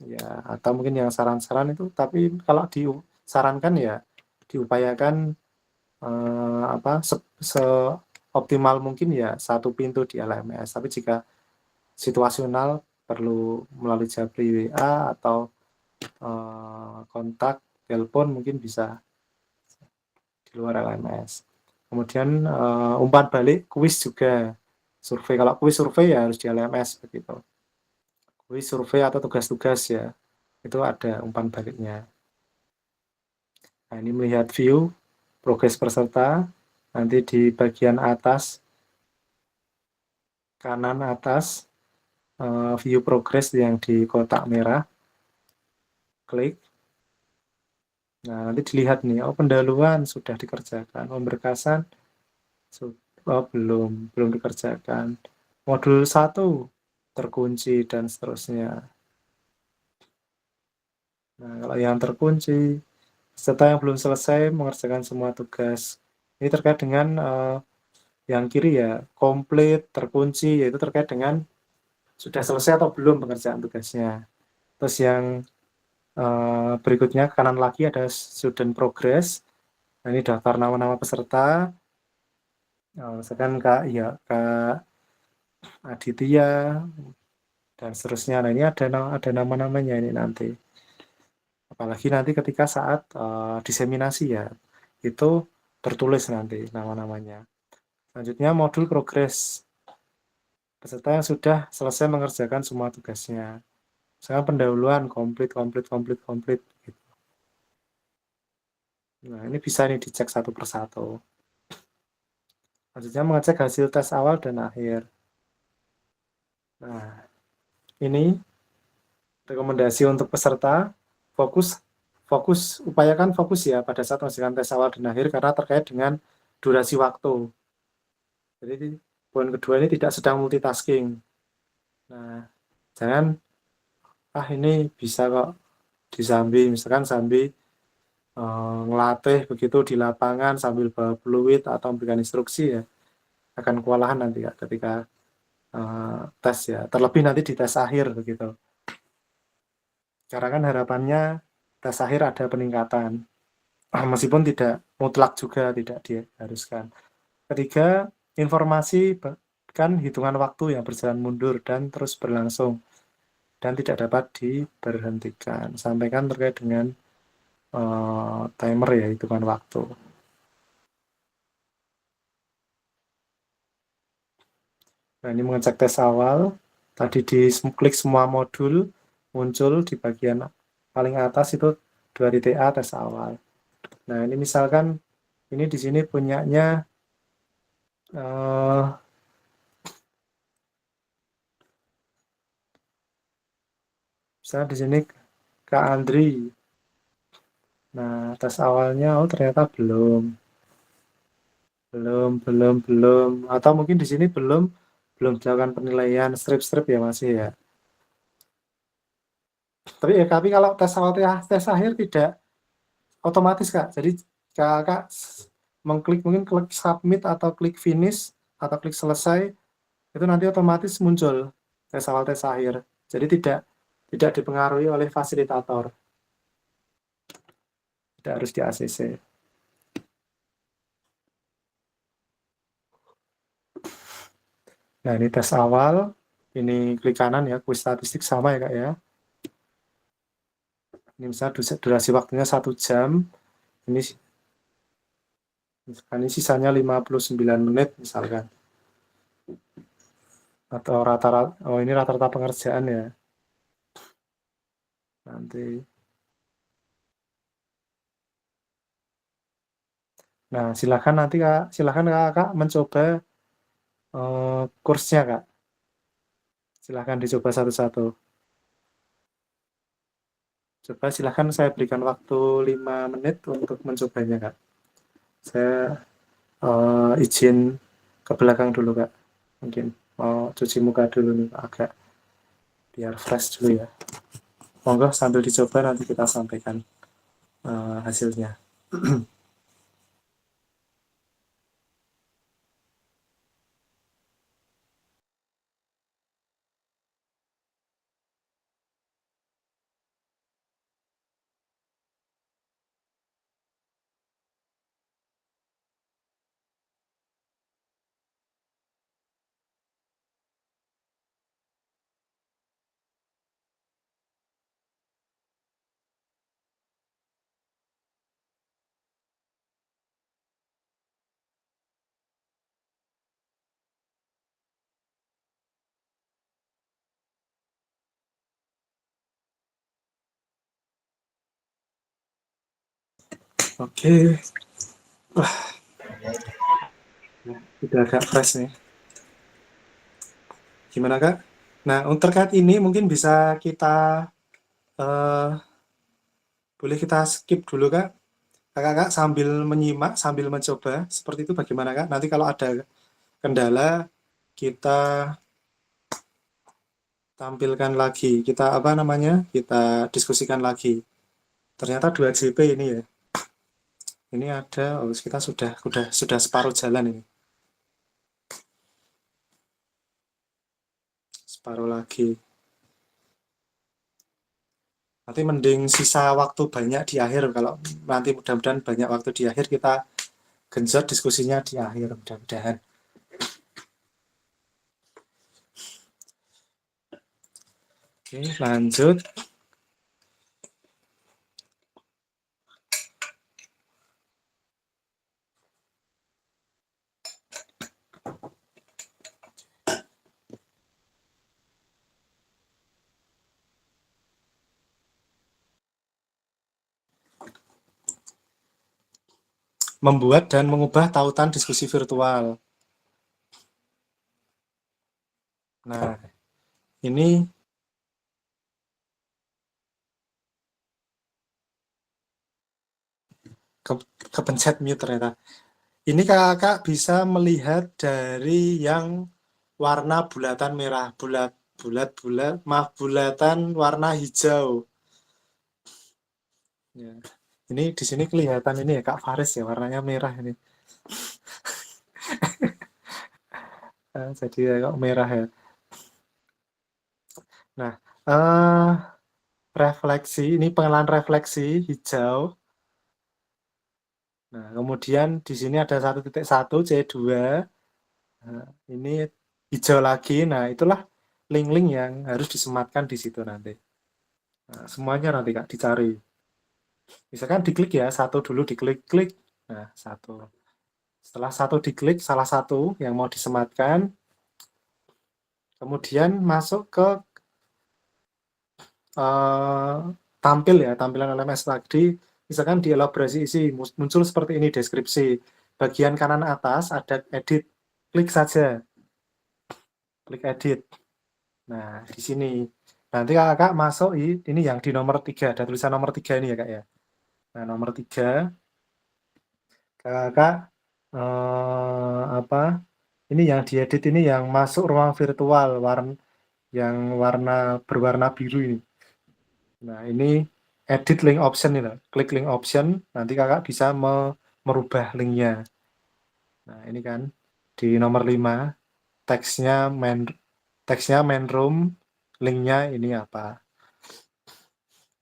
B: Ya, atau mungkin yang saran-saran itu, tapi kalau disarankan ya diupayakan seoptimal mungkin ya satu pintu di LMS. Tapi jika situasional perlu melalui japri WA atau kontak telepon mungkin bisa di luar LMS. Kemudian umpan balik kuis juga, survei. Kalau kuis survei ya harus di LMS begitu. Kuis survei atau tugas-tugas ya, itu ada umpan baliknya. Nah, ini melihat view progres peserta, nanti di bagian atas kanan atas view progress yang di kotak merah, klik. Nah, nanti dilihat nih, oh pendahuluan sudah dikerjakan, pemberkasan belum dikerjakan, modul 1 terkunci dan seterusnya. Nah, kalau yang terkunci, peserta yang belum selesai mengerjakan semua tugas. Ini terkait dengan yang kiri ya, komplit, terkunci, yaitu terkait dengan sudah selesai atau belum pengerjaan tugasnya. Terus yang berikutnya kanan lagi ada student progress. Nah, ini daftar nama-nama peserta. Misalkan Kak Aditya dan seterusnya. Nah, ini ada nama-namanya ini nanti. Apalagi nanti ketika saat diseminasi ya, itu tertulis nanti nama-namanya. Selanjutnya modul progress. Peserta yang sudah selesai mengerjakan semua tugasnya. Misalkan pendahuluan komplit. Gitu. Nah, ini bisa nih dicek satu persatu. Selanjutnya mengecek hasil tes awal dan akhir. Nah, ini rekomendasi untuk peserta, upayakan fokus ya pada saat mengerjakan tes awal dan akhir karena terkait dengan durasi waktu. Jadi poin kedua ini tidak sedang multitasking. Nah, jangan ini bisa kok disambi, misalkan sambil ngelatih begitu di lapangan sambil bawa fluid atau memberikan instruksi ya, akan kewalahan nanti ya ketika tes ya, terlebih nanti di tes akhir begitu. Karena kan harapannya tes akhir ada peningkatan, meskipun tidak mutlak juga, tidak diharuskan. Ketiga, informasi kan hitungan waktu yang berjalan mundur dan terus berlangsung dan tidak dapat diberhentikan. Sampaikan terkait dengan timer ya, hitungan waktu. Nah, ini mengecek tes awal. Tadi klik semua modul, muncul di bagian paling atas itu 2.A tes awal. Nah, ini misalkan ini di sini punyanya misalnya di sini Kak Andri. Nah, tes awalnya ternyata belum. Atau mungkin di sini belum dilakukan penilaian strip ya masih ya. Tapi kalau tes awal tes akhir tidak otomatis Kak. Jadi Kakak mengklik mungkin klik submit atau klik finish atau klik selesai itu nanti otomatis muncul tes awal tes akhir. Jadi tidak dipengaruhi oleh fasilitator. Tidak harus di ACC. Nah, ini tes awal. Ini klik kanan ya, kuis statistik sama ya Kak ya. Ini misalnya durasi waktunya 1 jam. Ini sisanya 59 menit misalkan. Atau rata-rata, oh ini rata-rata pengerjaan ya. Nanti. Nah, silakan nanti silakan Kakak mencoba kursnya Kak. Silakan dicoba satu-satu. Coba silakan saya berikan waktu 5 menit untuk mencobanya Kak. Saya izin ke belakang dulu Kak. Mungkin mau cuci muka dulu nih Pak, agak biar fresh dulu ya. Monggo sambil dicoba nanti kita sampaikan hasilnya. Oke. Wah. Udah agak fresh nih. Gimana Kak? Nah, untuk terkait ini mungkin bisa kita boleh kita skip dulu Kak. Kakak sambil menyimak, sambil mencoba. Seperti itu bagaimana Kak? Nanti kalau ada kendala kita tampilkan lagi. Kita Kita diskusikan lagi. Ternyata 2 JP ini ya. Ini ada, kita sudah separuh jalan ini. Separuh lagi. Nanti mending sisa waktu banyak di akhir. Kalau nanti mudah-mudahan banyak waktu di akhir, kita genjot diskusinya di akhir mudah-mudahan. Oke, lanjut. Membuat dan mengubah tautan diskusi virtual. Nah, ini kepencet mute ternyata. Ini kakak bisa melihat dari yang warna bulatan merah, bulatan warna hijau. Ya. Ini di sini kelihatan ini ya Kak Faris ya, warnanya merah ini. Jadi kok merah ya. Nah, refleksi, ini pengenalan refleksi hijau. Nah, kemudian di sini ada 1.1 C2. Nah, ini hijau lagi. Nah, itulah link-link yang harus disematkan di situ nanti. Nah, semuanya nanti Kak dicari. Misalkan diklik ya, satu dulu diklik-klik. Nah, satu. Setelah satu diklik, salah satu yang mau disematkan. Kemudian masuk ke tampil ya, tampilan LMS tadi. Misalkan di elaborasi isi, muncul seperti ini deskripsi. Bagian kanan atas ada edit. Klik saja. Klik edit. Nah, di sini. Nanti kakak masuk, ini yang di nomor 3. Ada tulisan nomor 3 ini ya Kak ya. Nah, nomor 3. Kakak, ini yang diedit ini yang masuk ruang virtual, yang berwarna biru ini. Nah, ini edit link option ini. Klik link option, nanti kakak bisa merubah linknya. Nah, ini kan di nomor 5. teksnya main room, linknya ini apa.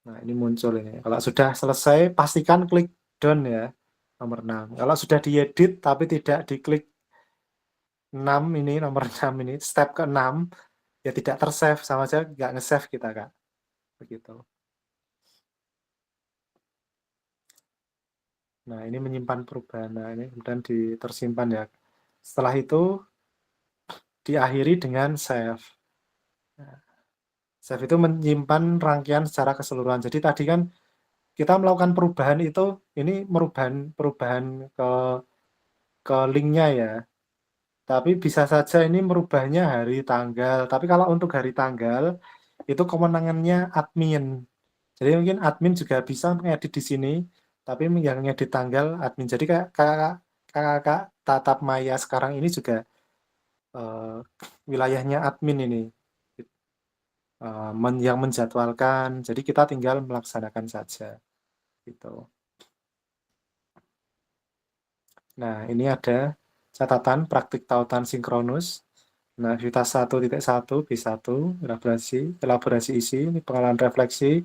B: Nah, ini muncul ini. Kalau sudah selesai, pastikan klik done ya, nomor 6. Kalau sudah diedit tapi tidak diklik 6 ini, nomor 6 ini, step ke-6, ya tidak tersave, sama aja nggak nge-save kita, Kak. Begitu. Nah, ini menyimpan perubahan. Nah, ini kemudian tersimpan ya. Setelah itu, diakhiri dengan save. Nah, save itu menyimpan rangkaian secara keseluruhan. Jadi tadi kan kita melakukan perubahan itu, ini perubahan ke linknya ya. Tapi bisa saja ini merubahnya hari tanggal. Tapi kalau untuk hari tanggal, itu kewenangannya admin. Jadi mungkin admin juga bisa mengedit di sini, tapi yang ngedit tanggal admin. Jadi kakak Tatap Maya sekarang ini juga wilayahnya admin ini. Yang menjadwalkan. Jadi kita tinggal melaksanakan saja. Gitu. Nah, ini ada catatan praktik tautan sinkronus. Nah, aktivitas 1.1 B1 elaborasi isi, ini pengalaman refleksi.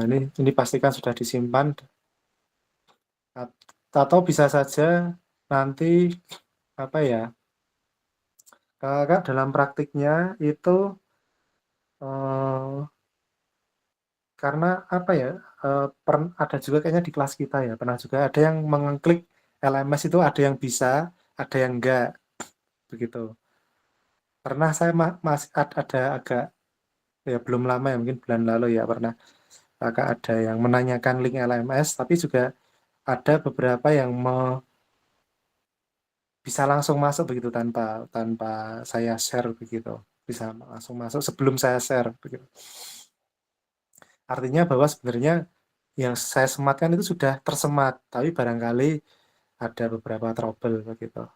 B: Ini pastikan sudah disimpan. Atau bisa saja nanti apa ya? Kakak dalam praktiknya itu karena apa ya? Ada juga kayaknya di kelas kita ya, pernah juga ada yang mengklik LMS itu, ada yang bisa, ada yang enggak, begitu. Pernah saya masih ada agak ya belum lama ya, mungkin bulan lalu ya, pernah kakak ada yang menanyakan link LMS, tapi juga ada beberapa yang bisa langsung masuk begitu tanpa saya share begitu, bisa langsung masuk sebelum saya share begitu. Artinya bahwa sebenarnya yang saya sematkan itu sudah tersemat, tapi barangkali ada beberapa trouble begitu.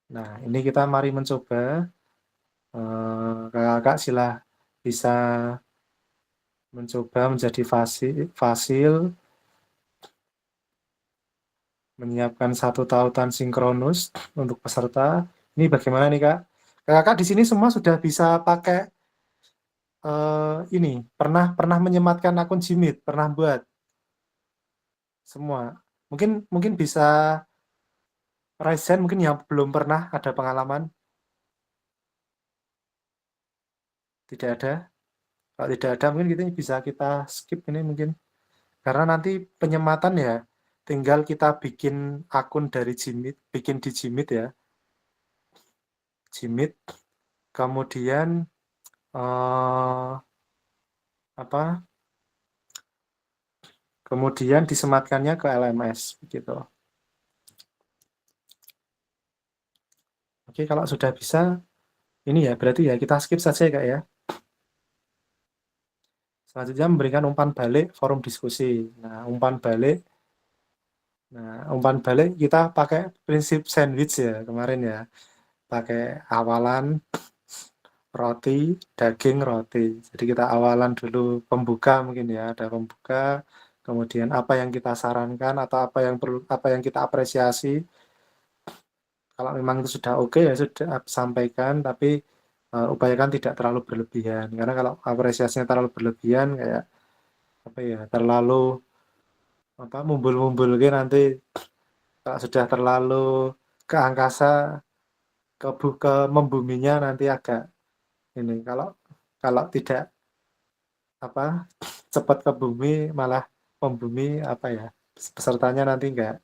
B: Nah, ini kita mari mencoba. Kakak sila bisa mencoba menjadi fasil, menyiapkan satu tautan sinkronus untuk peserta. Ini bagaimana nih, Kak? Kakak di sini semua sudah bisa pakai ini, pernah menyematkan akun Jimit, pernah buat semua. Mungkin bisa raise hand, mungkin yang belum pernah ada pengalaman. Tidak ada. Kalau tidak ada mungkin bisa kita skip ini mungkin. Karena nanti penyematan ya, tinggal kita bikin akun dari Jimit, bikin di Jimit ya. Jimit, kemudian kemudian disematkannya ke LMS begitu. Oke, kalau sudah bisa, ini ya berarti ya kita skip saja ya, Kak ya. Selanjutnya memberikan umpan balik forum diskusi. Nah, umpan balik kita pakai prinsip sandwich ya kemarin ya. Pakai awalan roti, daging, roti. Jadi kita awalan dulu pembuka mungkin ya, ada pembuka, kemudian apa yang kita sarankan atau apa yang kita apresiasi. Kalau memang itu sudah oke ya sudah sampaikan, tapi upayakan tidak terlalu berlebihan. Karena kalau apresiasinya terlalu berlebihan kayak apa ya, terlalu mumbul-mumbul gitu nanti kalau sudah terlalu ke angkasa ke membuminya nanti agak ini kalau tidak cepat ke bumi malah membumi pesertanya nanti enggak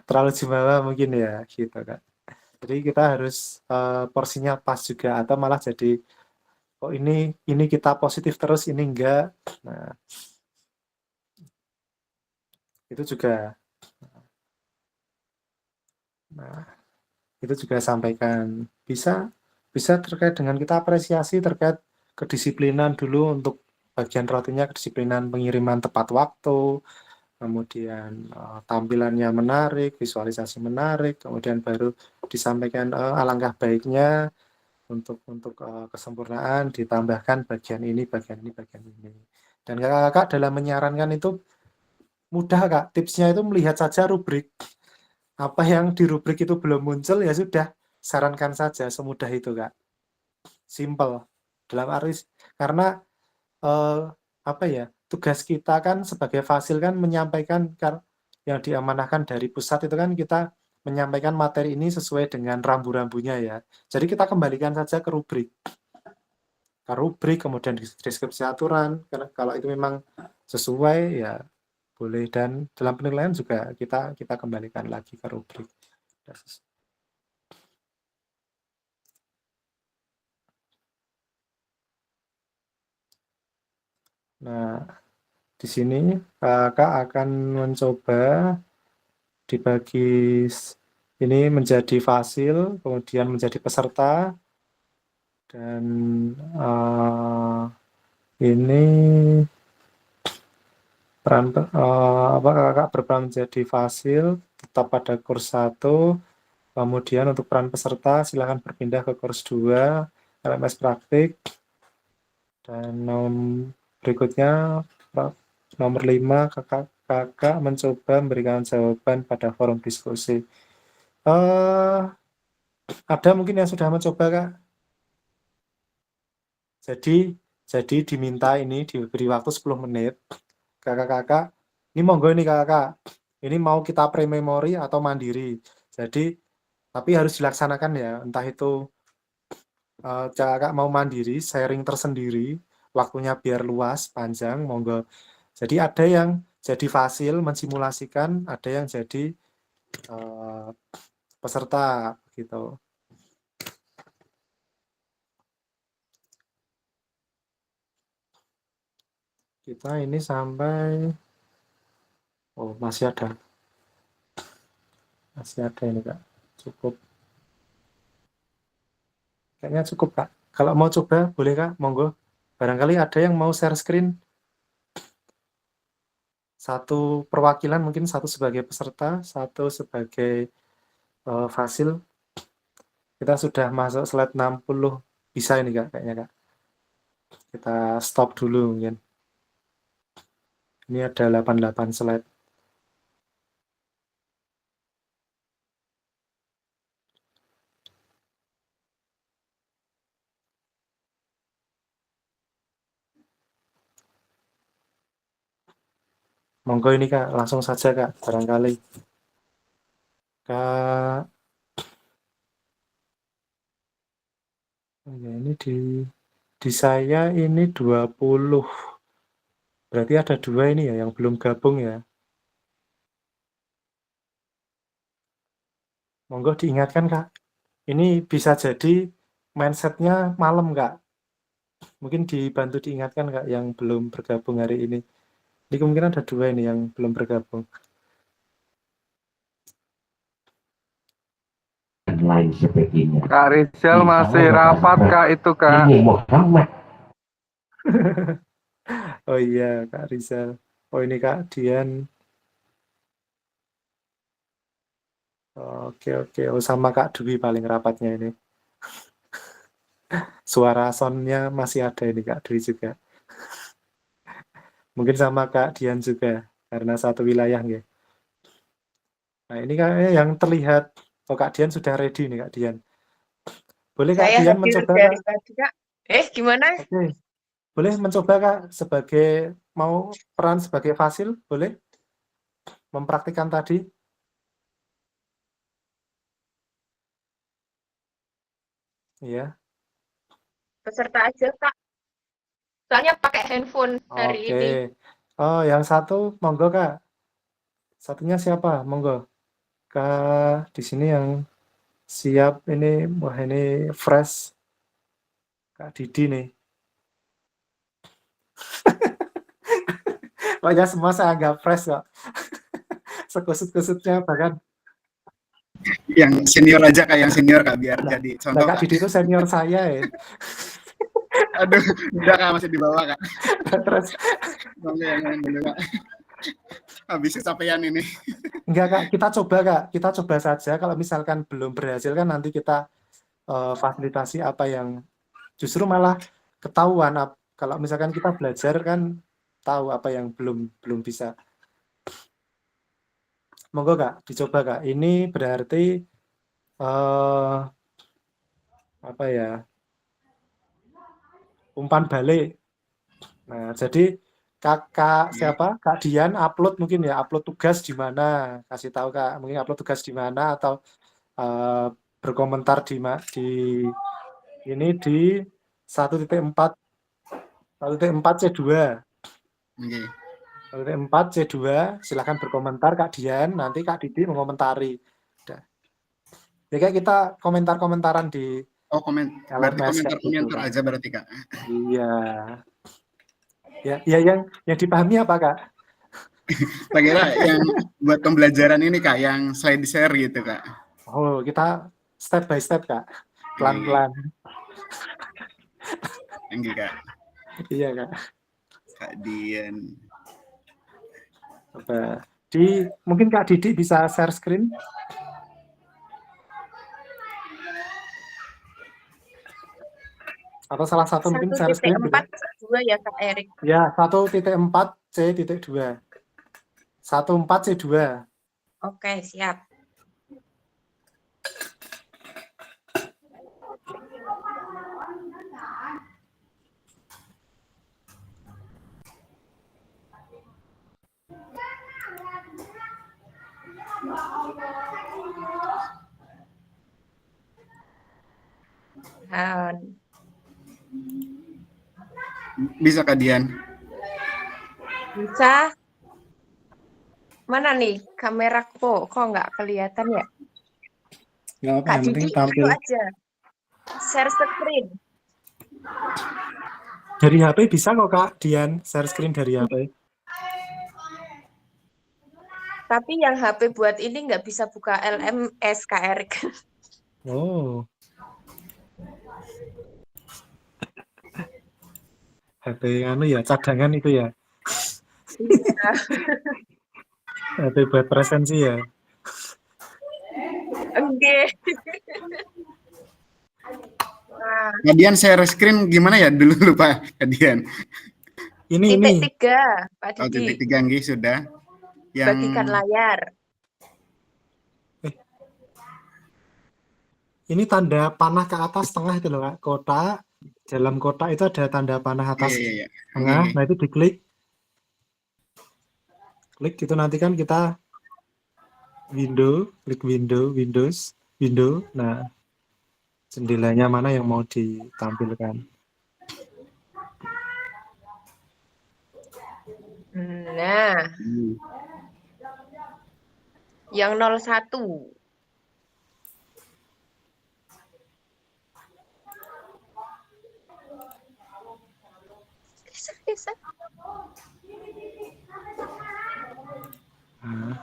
B: terlalu jumawa mungkin ya gitu kan. Jadi kita harus porsinya pas juga atau malah jadi ini kita positif terus ini enggak. Nah, itu juga sampaikan bisa terkait dengan kita apresiasi terkait kedisiplinan dulu untuk bagian rotinya, kedisiplinan pengiriman tepat waktu, kemudian tampilannya menarik, visualisasi menarik, kemudian baru disampaikan alangkah baiknya untuk kesempurnaan ditambahkan bagian ini. Dan kakak dalam menyarankan itu mudah, Kak. Tipsnya itu melihat saja rubrik Apa yang di rubrik itu belum muncul, ya sudah, sarankan saja, semudah itu, Kak. Simple. Dalam arti, karena eh, apa ya, tugas kita kan sebagai fasil kan menyampaikan yang diamanahkan dari pusat itu kan kita menyampaikan materi ini sesuai dengan rambu-rambunya ya. Jadi kita kembalikan saja ke rubrik. Ke rubrik, kemudian deskripsi aturan. Karena kalau itu memang sesuai ya boleh, dan dalam penilaian juga kita kembalikan lagi ke rubrik. Nah, di sini Kakak akan mencoba dibagi ini menjadi fasil, kemudian menjadi peserta, dan ini peran Kakak berperan menjadi fasil tetap pada kurs 1, kemudian untuk peran peserta silakan berpindah ke kurs 2 LMS praktik, dan berikutnya nomor 5 kakak mencoba memberikan jawaban pada forum diskusi. Ada mungkin yang sudah mencoba, Kak? Jadi diminta ini, diberi waktu 10 menit. Kakak-kakak, ini monggo ini kakak, ini mau kita pre-memori atau mandiri. Jadi, tapi harus dilaksanakan ya, entah itu kakak mau mandiri, sharing tersendiri, waktunya biar luas, panjang, monggo. Jadi ada yang jadi fasil mensimulasikan, ada yang jadi peserta gitu. Kita ini sampai masih ada ini, Kak. Cukup. Kayaknya cukup, Kak. Kalau mau coba boleh, Kak, monggo. Barangkali ada yang mau share screen. Satu perwakilan, mungkin satu sebagai peserta, satu sebagai fasil. Kita sudah masuk slide 60. Bisa ini, Kak, kayaknya, Kak. Kita stop dulu mungkin. Ini ada 88 slide. Monggo ini, Kak, langsung saja, Kak, barangkali. Kak, ya ini di saya ini 20. Berarti ada 2 ini ya yang belum gabung ya. Monggo diingatkan, Kak. Ini bisa jadi mindset-nya malam, Kak. Mungkin dibantu diingatkan, Kak, yang belum bergabung hari ini. Ini kemungkinan ada 2 ini yang belum bergabung.
A: Dan lain sebagainya.
C: Kak Rizal masih rapat, Kak, itu, Kak.
A: Ini Muhammad.
B: Oh iya, Kak Rizal. Oh ini Kak Dian. Oke. Oh sama Kak Dwi paling rapatnya ini. Suara soundnya masih ada ini Kak Dwi juga. Mungkin sama Kak Dian juga, karena satu wilayah ya. Nah ini kayaknya yang terlihat. Oh Kak Dian sudah ready nih Kak Dian. Boleh Kak
E: Saya
B: Dian
E: hadir
B: mencoba,
E: dari
B: Kak?
E: tadi, Kak. Gimana?
B: Oke. Boleh mencoba Kak sebagai mau peran sebagai fasil, boleh? Mempraktikkan tadi. Iya.
E: Peserta aja, Kak. Soalnya pakai handphone hari
B: Oke.
E: ini.
B: Oh, yang satu monggo Kak. Satunya siapa? Monggo. Kak di sini yang siap ini, wah ini fresh. Kak Didi nih. Pokoknya semua saya anggap fresh kok. Sekusut-kusutnya bahkan.
C: Yang senior aja, Kak, yang senior, Kak, biar jadi contoh,
B: Kak
C: Kak.
B: Didi itu senior saya ya.
C: Aduh, udah, Kak, masih di bawah, Kak.
B: Terus
C: Bangga yang lain dulu, Kak. Habis kecapean ini.
B: enggak Kak, kita coba saja. Kalau misalkan belum berhasil kan nanti kita fasilitasi apa yang justru malah ketahuan. Kalau misalkan kita belajar kan tahu apa yang belum bisa. Monggo Kak, dicoba Kak. Ini berarti apa ya? Umpan balik. Nah, jadi Kakak siapa? Kak Dian upload mungkin ya, upload tugas di mana? Kasih tahu Kak, mungkin upload tugas di mana atau berkomentar di ini di 1.4 C2.
C: Oke.
B: 1.4 C2, silahkan berkomentar Kak Dian, nanti Kak Didi mengomentari. Udah. Ya kayak kita komentar-komentaran di
C: Oh, berarti
B: LMS kayak gitu,
C: komentar-komentar
B: Kak.
C: aja berarti, Kak.
B: Iya. Ya yang dipahami apa Kak?
C: Tak kira yang buat pembelajaran ini, Kak, yang slide share gitu, Kak.
B: Oh, kita step by step Kak, pelan-pelan.
C: Oke, Kak.
B: Iya Kak.
C: Kak Dian.
B: Coba mungkin Kak Didi bisa share screen. Atau salah satu mungkin share screen.
E: 1.4 C2 ya Kak Erik.
B: Ya, 1.4 C.2. 1.4 C2.
E: Oke, siap.
C: Bisa, Kak Dian?
E: Bisa. Mana nih kameraku? Kok nggak kelihatan ya?
B: Nggak apa,
E: Kak
B: yang penting
E: Didi
B: tampil.
E: itu aja. Share screen.
B: Dari HP bisa kok Kak Dian, share screen dari HP.
E: Tapi yang HP buat ini nggak bisa buka LMS Kak Erik.
B: Oh. HP anu ya, cadangan itu ya.
E: Iya.
B: HP buat presensi ya.
E: Oke. Nah,
C: Kak Dian share screen gimana ya dulu lupa, Kak Dian?
B: Ini.
E: titik 3, Pak
C: Oh,
E: Didi.
C: titik 3 nggih, sudah. Yang
E: Bagikan layar.
B: Ini tanda panah ke atas tengah itu loh Kak. Kotak, dalam kotak itu ada tanda panah atas
C: Iya.
B: tengah.
C: Oke.
B: Nah itu diklik. Klik itu nanti kan kita klik Windows. Nah, jendelanya mana yang mau ditampilkan.
E: Nah, yang 01. Geser.
B: Nah,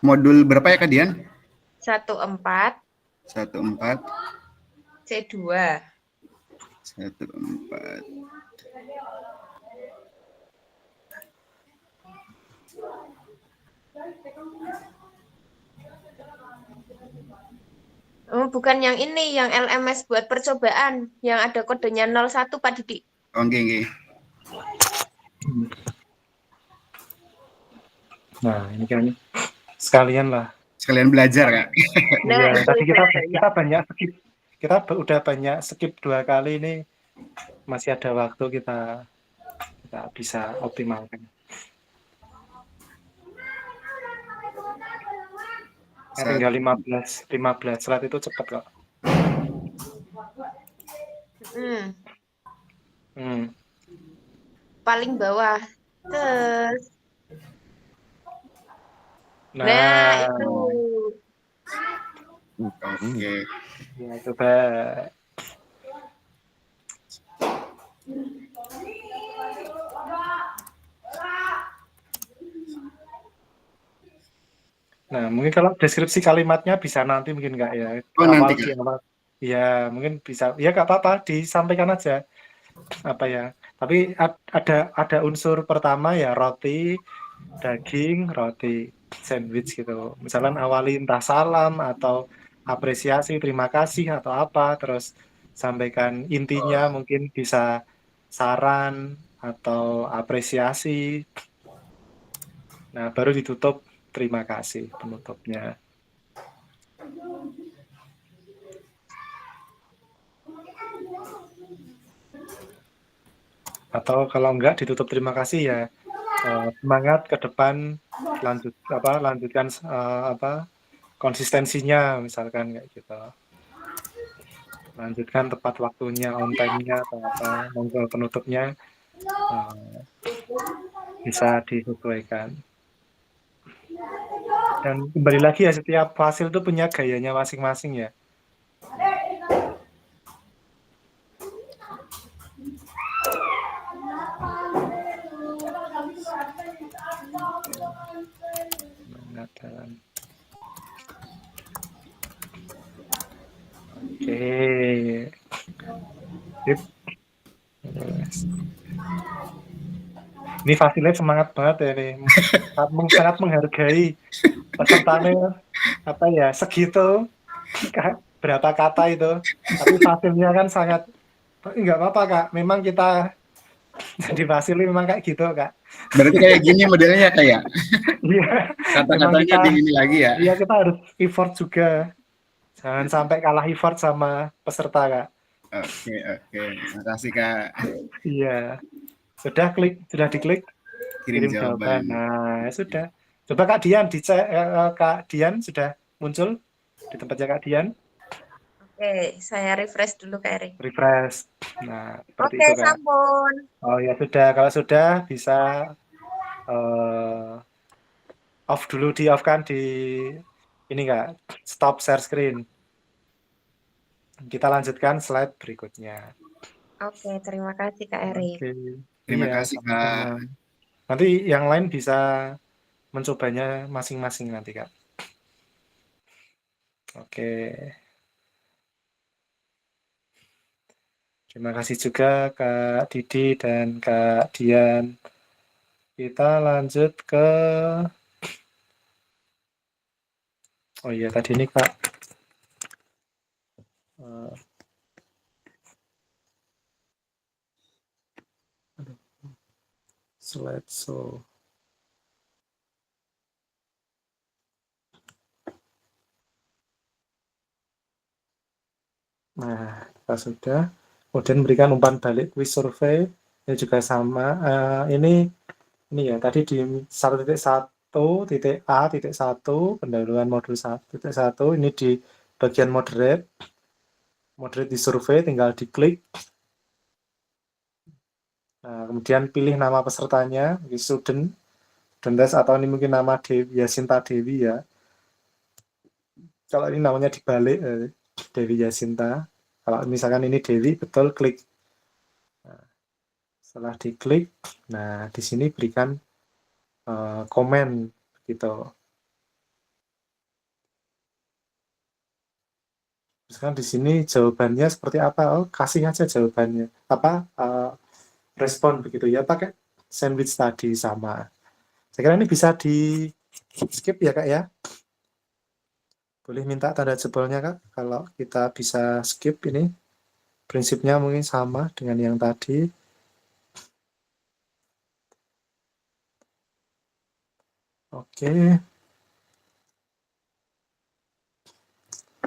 C: Modul berapa ya, Kak Dian?
E: 14
C: 14
E: C2.
C: 14.
E: Oh, bukan yang ini, yang LMS buat percobaan, yang ada kodenya 01 Pak Didi.
C: Oke.
B: Nah, ini kan sekalian lah.
C: Sekalian belajar, Kak.
E: Nah,
B: Iya,
E: itu
B: tapi kita
E: ya.
B: banyak skip. Kita udah banyak skip 2 kali ini. Masih ada waktu kita bisa optimalkan. Tinggal 15 slide itu cepat kok.
E: Paling bawah. Terus.
B: Nah,
E: itu.
C: Oke.
B: Ya, coba. Nah, mungkin kalau deskripsi kalimatnya bisa nanti mungkin Kak ya.
C: Oh, nanti,
B: Di
C: Kak.
B: awal. Ya, mungkin bisa. Ya Kak apa-apa, disampaikan aja. Apa ya? Tapi ada unsur pertama ya roti, daging, roti, sandwich gitu. Misalkan awali entah salam atau apresiasi, terima kasih atau apa, terus sampaikan intinya mungkin bisa saran atau apresiasi. Nah, baru ditutup terima kasih penutupnya. Atau kalau enggak ditutup terima kasih ya semangat ke depan, lanjutkan konsistensinya misalkan kayak gitu. Lanjutkan tepat waktunya, on time-nya atau apa, monggo penutupnya bisa disesuaikan. Dan kembali lagi ya, setiap fasil itu punya gayanya masing-masing ya. Oke. Sip. Ini fasilnya semangat banget ya nih. Sangat menghargai pesertanya apa ya, segitu berapa kata itu. Tapi fasilnya kan sangat enggak apa-apa Kak. Memang kita jadi fasil memang kayak gitu Kak.
C: Berarti kayak gini modelnya kayak
B: Iya.
C: kata-katanya di ini lagi ya.
B: Iya, kita harus effort juga. Jangan sampai kalah effort sama peserta Kak.
C: Oke. Makasih Kak.
B: Iya. Sudah diklik
C: Kirim jawaban.
B: Nah, sudah. Coba Kak Dian dicek, Kak Dian sudah muncul di tempatnya Kak Dian.
E: Oke, saya refresh dulu Kak Eri.
B: Refresh. Nah, seperti
E: Oke,
B: itu Kak.
E: sampun.
B: Oh ya sudah, kalau sudah bisa off dulu, di off kan di ini Kak, stop share screen. Kita lanjutkan slide berikutnya.
E: Oke, terima kasih Kak Eri.
B: Oke.
C: Terima
B: Iya,
C: kasih Kak.
B: sama-sama. Nanti yang lain bisa mencobanya masing-masing nanti Kak. Oke. Terima kasih juga Kak Didi dan Kak Dian. Kita lanjut ke oh iya tadi ini Kak slideshow. Nah, kita sudah. Kemudian berikan umpan balik quiz survei. Ini juga sama. Ini ya tadi di 1.1.a.1 pendahuluan modul 1.1 ini di bagian moderate di survei tinggal diklik. Nah, kemudian pilih nama pesertanya, student test atau ini mungkin nama Yasinta Dewi ya. Kalau ini namanya dibalik Dewi Yasinta. Kalau misalkan ini Dewi, betul klik. Nah, setelah diklik, nah di sini berikan komen gitu. Misalkan di sini jawabannya seperti apa? Oh, kasih aja jawabannya. Apa respon begitu ya, pakai sandwich tadi sama. Saya kira ini bisa di skip ya Kak ya. Boleh minta tanda jempolnya Kak kalau kita bisa skip ini. Prinsipnya mungkin sama dengan yang tadi. Oke.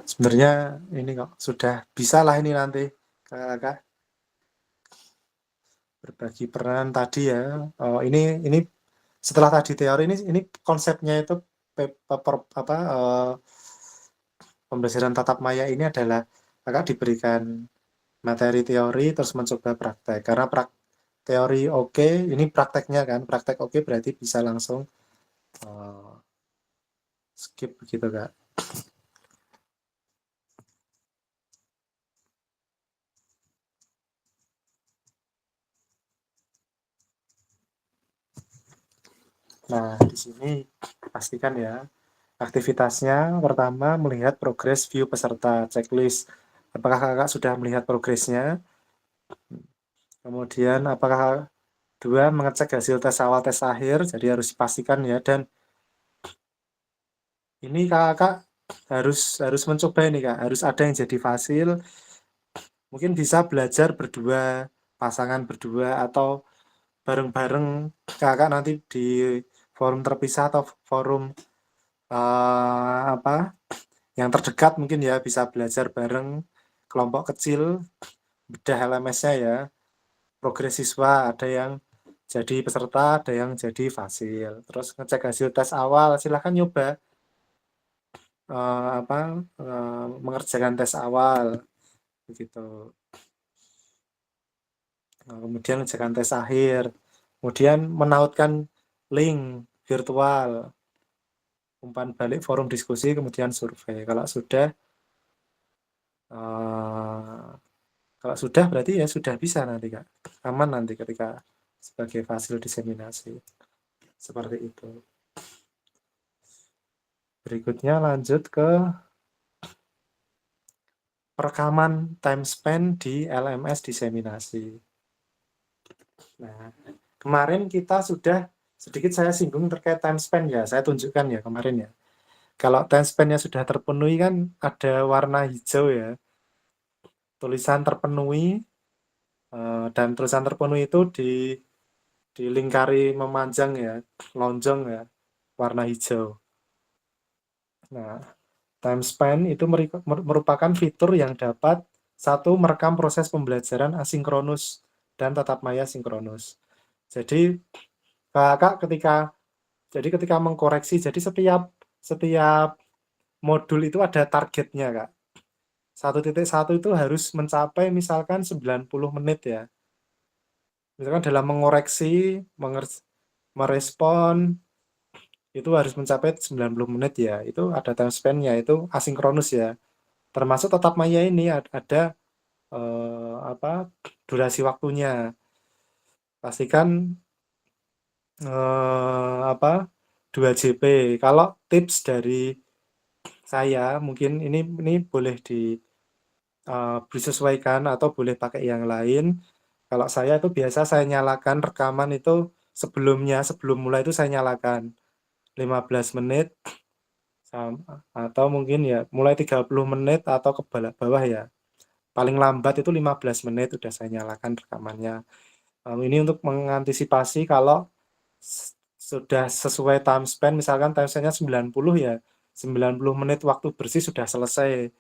B: Sebenarnya ini kok sudah bisa lah ini nanti Kak. Berbagi peran tadi ya. Oh, ini setelah tadi teori ini konsepnya itu pembelajaran tatap maya ini adalah Kakak diberikan materi teori terus mencoba praktek. Karena teori oke, ini prakteknya kan. Praktek oke berarti bisa langsung skip begitu Kak. Nah, di sini pastikan ya. Aktivitasnya pertama melihat progres view peserta checklist. Apakah Kakak sudah melihat progresnya? Kemudian apakah dua mengecek hasil tes awal tes akhir, jadi harus dipastikan ya. Dan ini Kakak harus mencoba ini Kak, harus ada yang jadi fasil. Mungkin bisa belajar berdua, pasangan berdua atau bareng-bareng Kakak nanti di forum terpisah atau forum apa yang terdekat mungkin ya, bisa belajar bareng kelompok kecil, bedah LMS-nya ya, progres siswa, ada yang jadi peserta, ada yang jadi fasil. Terus ngecek hasil tes awal, silahkan nyoba mengerjakan tes awal begitu. Kemudian mengerjakan tes akhir, kemudian menautkan link virtual, umpan balik forum diskusi, kemudian survei. Kalau sudah berarti ya sudah bisa nanti Kak, aman nanti ketika sebagai fasil diseminasi seperti itu. Berikutnya lanjut ke perekaman time spend di LMS diseminasi. Nah, kemarin kita sudah sedikit saya singgung terkait time spend ya, saya tunjukkan ya kemarin ya. Kalau time spend-nya sudah terpenuhi kan ada warna hijau ya, tulisan terpenuhi, dan tulisan terpenuhi itu dilingkari memanjang ya, lonjong ya, warna hijau. Nah, time spend itu merupakan fitur yang dapat satu merekam proses pembelajaran asinkronus dan tatap maya sinkronus. Jadi Kakak ketika mengkoreksi, jadi setiap modul itu ada targetnya Kak. 1.1 itu harus mencapai misalkan 90 menit ya. Misalkan dalam mengoreksi, merespon itu harus mencapai 90 menit ya. Itu ada time span-nya, itu asinkronus ya. Termasuk tatap maya ini ada durasi waktunya. Pastikan 2 JP. Kalau tips dari saya mungkin ini boleh disesuaikan atau boleh pakai yang lain. Kalau saya itu biasa saya nyalakan rekaman itu sebelum mulai itu saya nyalakan 15 menit atau mungkin ya mulai 30 menit atau ke bawah ya. Paling lambat itu 15 menit udah saya nyalakan rekamannya. Ini untuk mengantisipasi kalau sudah sesuai time span, misalkan time span-nya 90 ya, 90 menit waktu bersih sudah selesai.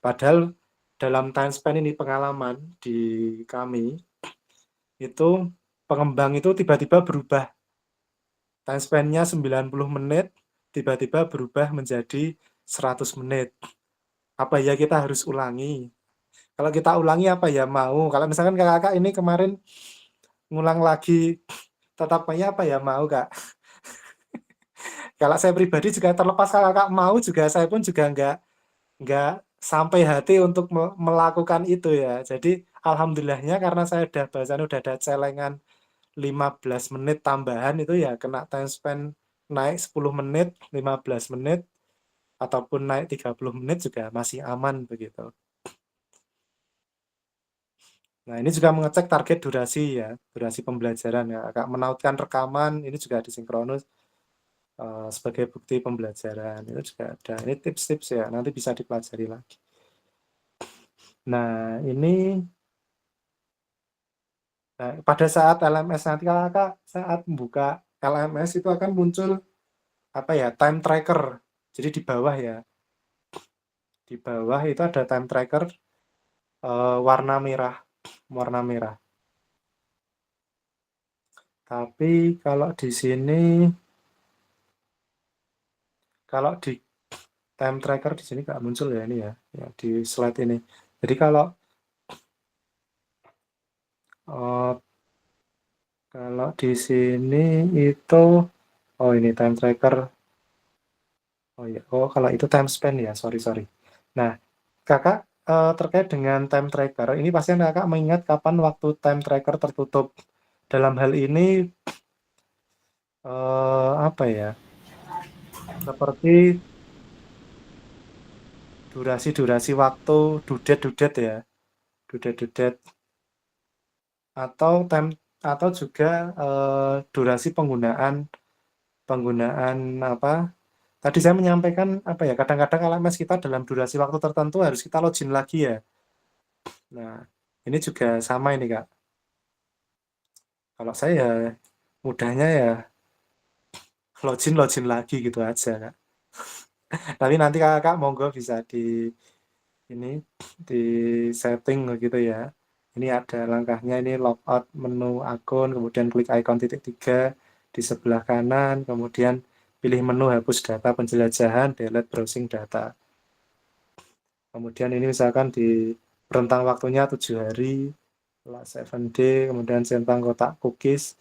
B: Padahal dalam time span ini pengalaman di kami, itu pengembang itu tiba-tiba berubah. Time span-nya 90 menit, tiba-tiba berubah menjadi 100 menit. Apa ya kita harus ulangi? Kalau kita ulangi apa ya mau? Kalau misalkan kakak ini kemarin ngulang lagi tetapnya apa ya mau Kak? Kalau saya pribadi juga terlepas kakak mau juga saya pun juga nggak sampai hati untuk melakukan itu ya. Jadi alhamdulillahnya karena saya udah ada celengan 15 menit tambahan itu ya kena time span naik 10 menit, 15 menit ataupun naik 30 menit juga masih aman begitu. Nah, ini juga mengecek target durasi ya, durasi pembelajaran ya. Agak menautkan rekaman ini juga disinkronus sebagai bukti pembelajaran. Itu juga ada. Ini tips-tips ya, nanti bisa dipelajari lagi. Nah, ini pada saat LMS nanti kakak saat membuka LMS itu akan muncul apa ya, time tracker. Jadi di bawah ya. Di bawah itu ada time tracker warna merah. Tapi kalau di sini kalau di time tracker di sini nggak muncul ya ini ya, di slide ini. Jadi kalau di sini itu ini time tracker. Kalau itu time span ya, sorry. Nah, kakak terkait dengan time tracker, ini pasti kakak mengingat kapan waktu time tracker tertutup. Dalam hal ini apa ya? Seperti durasi waktu, dudet ya. Dudet atau juga durasi penggunaan apa? Tadi saya menyampaikan apa ya? Kadang-kadang LMS kita dalam durasi waktu tertentu harus kita login lagi ya. Nah, ini juga sama ini Kak. Kalau saya ya mudahnya ya login lagi gitu aja, Kak. Tapi nanti Kakak monggo bisa ini di setting gitu ya. Ini ada langkahnya, ini logout menu akun, kemudian klik icon titik 3 di sebelah kanan, kemudian pilih menu hapus data penjelajahan, delete browsing data. Kemudian ini misalkan di rentang waktunya 7 hari, 7 day, kemudian centang kotak cookies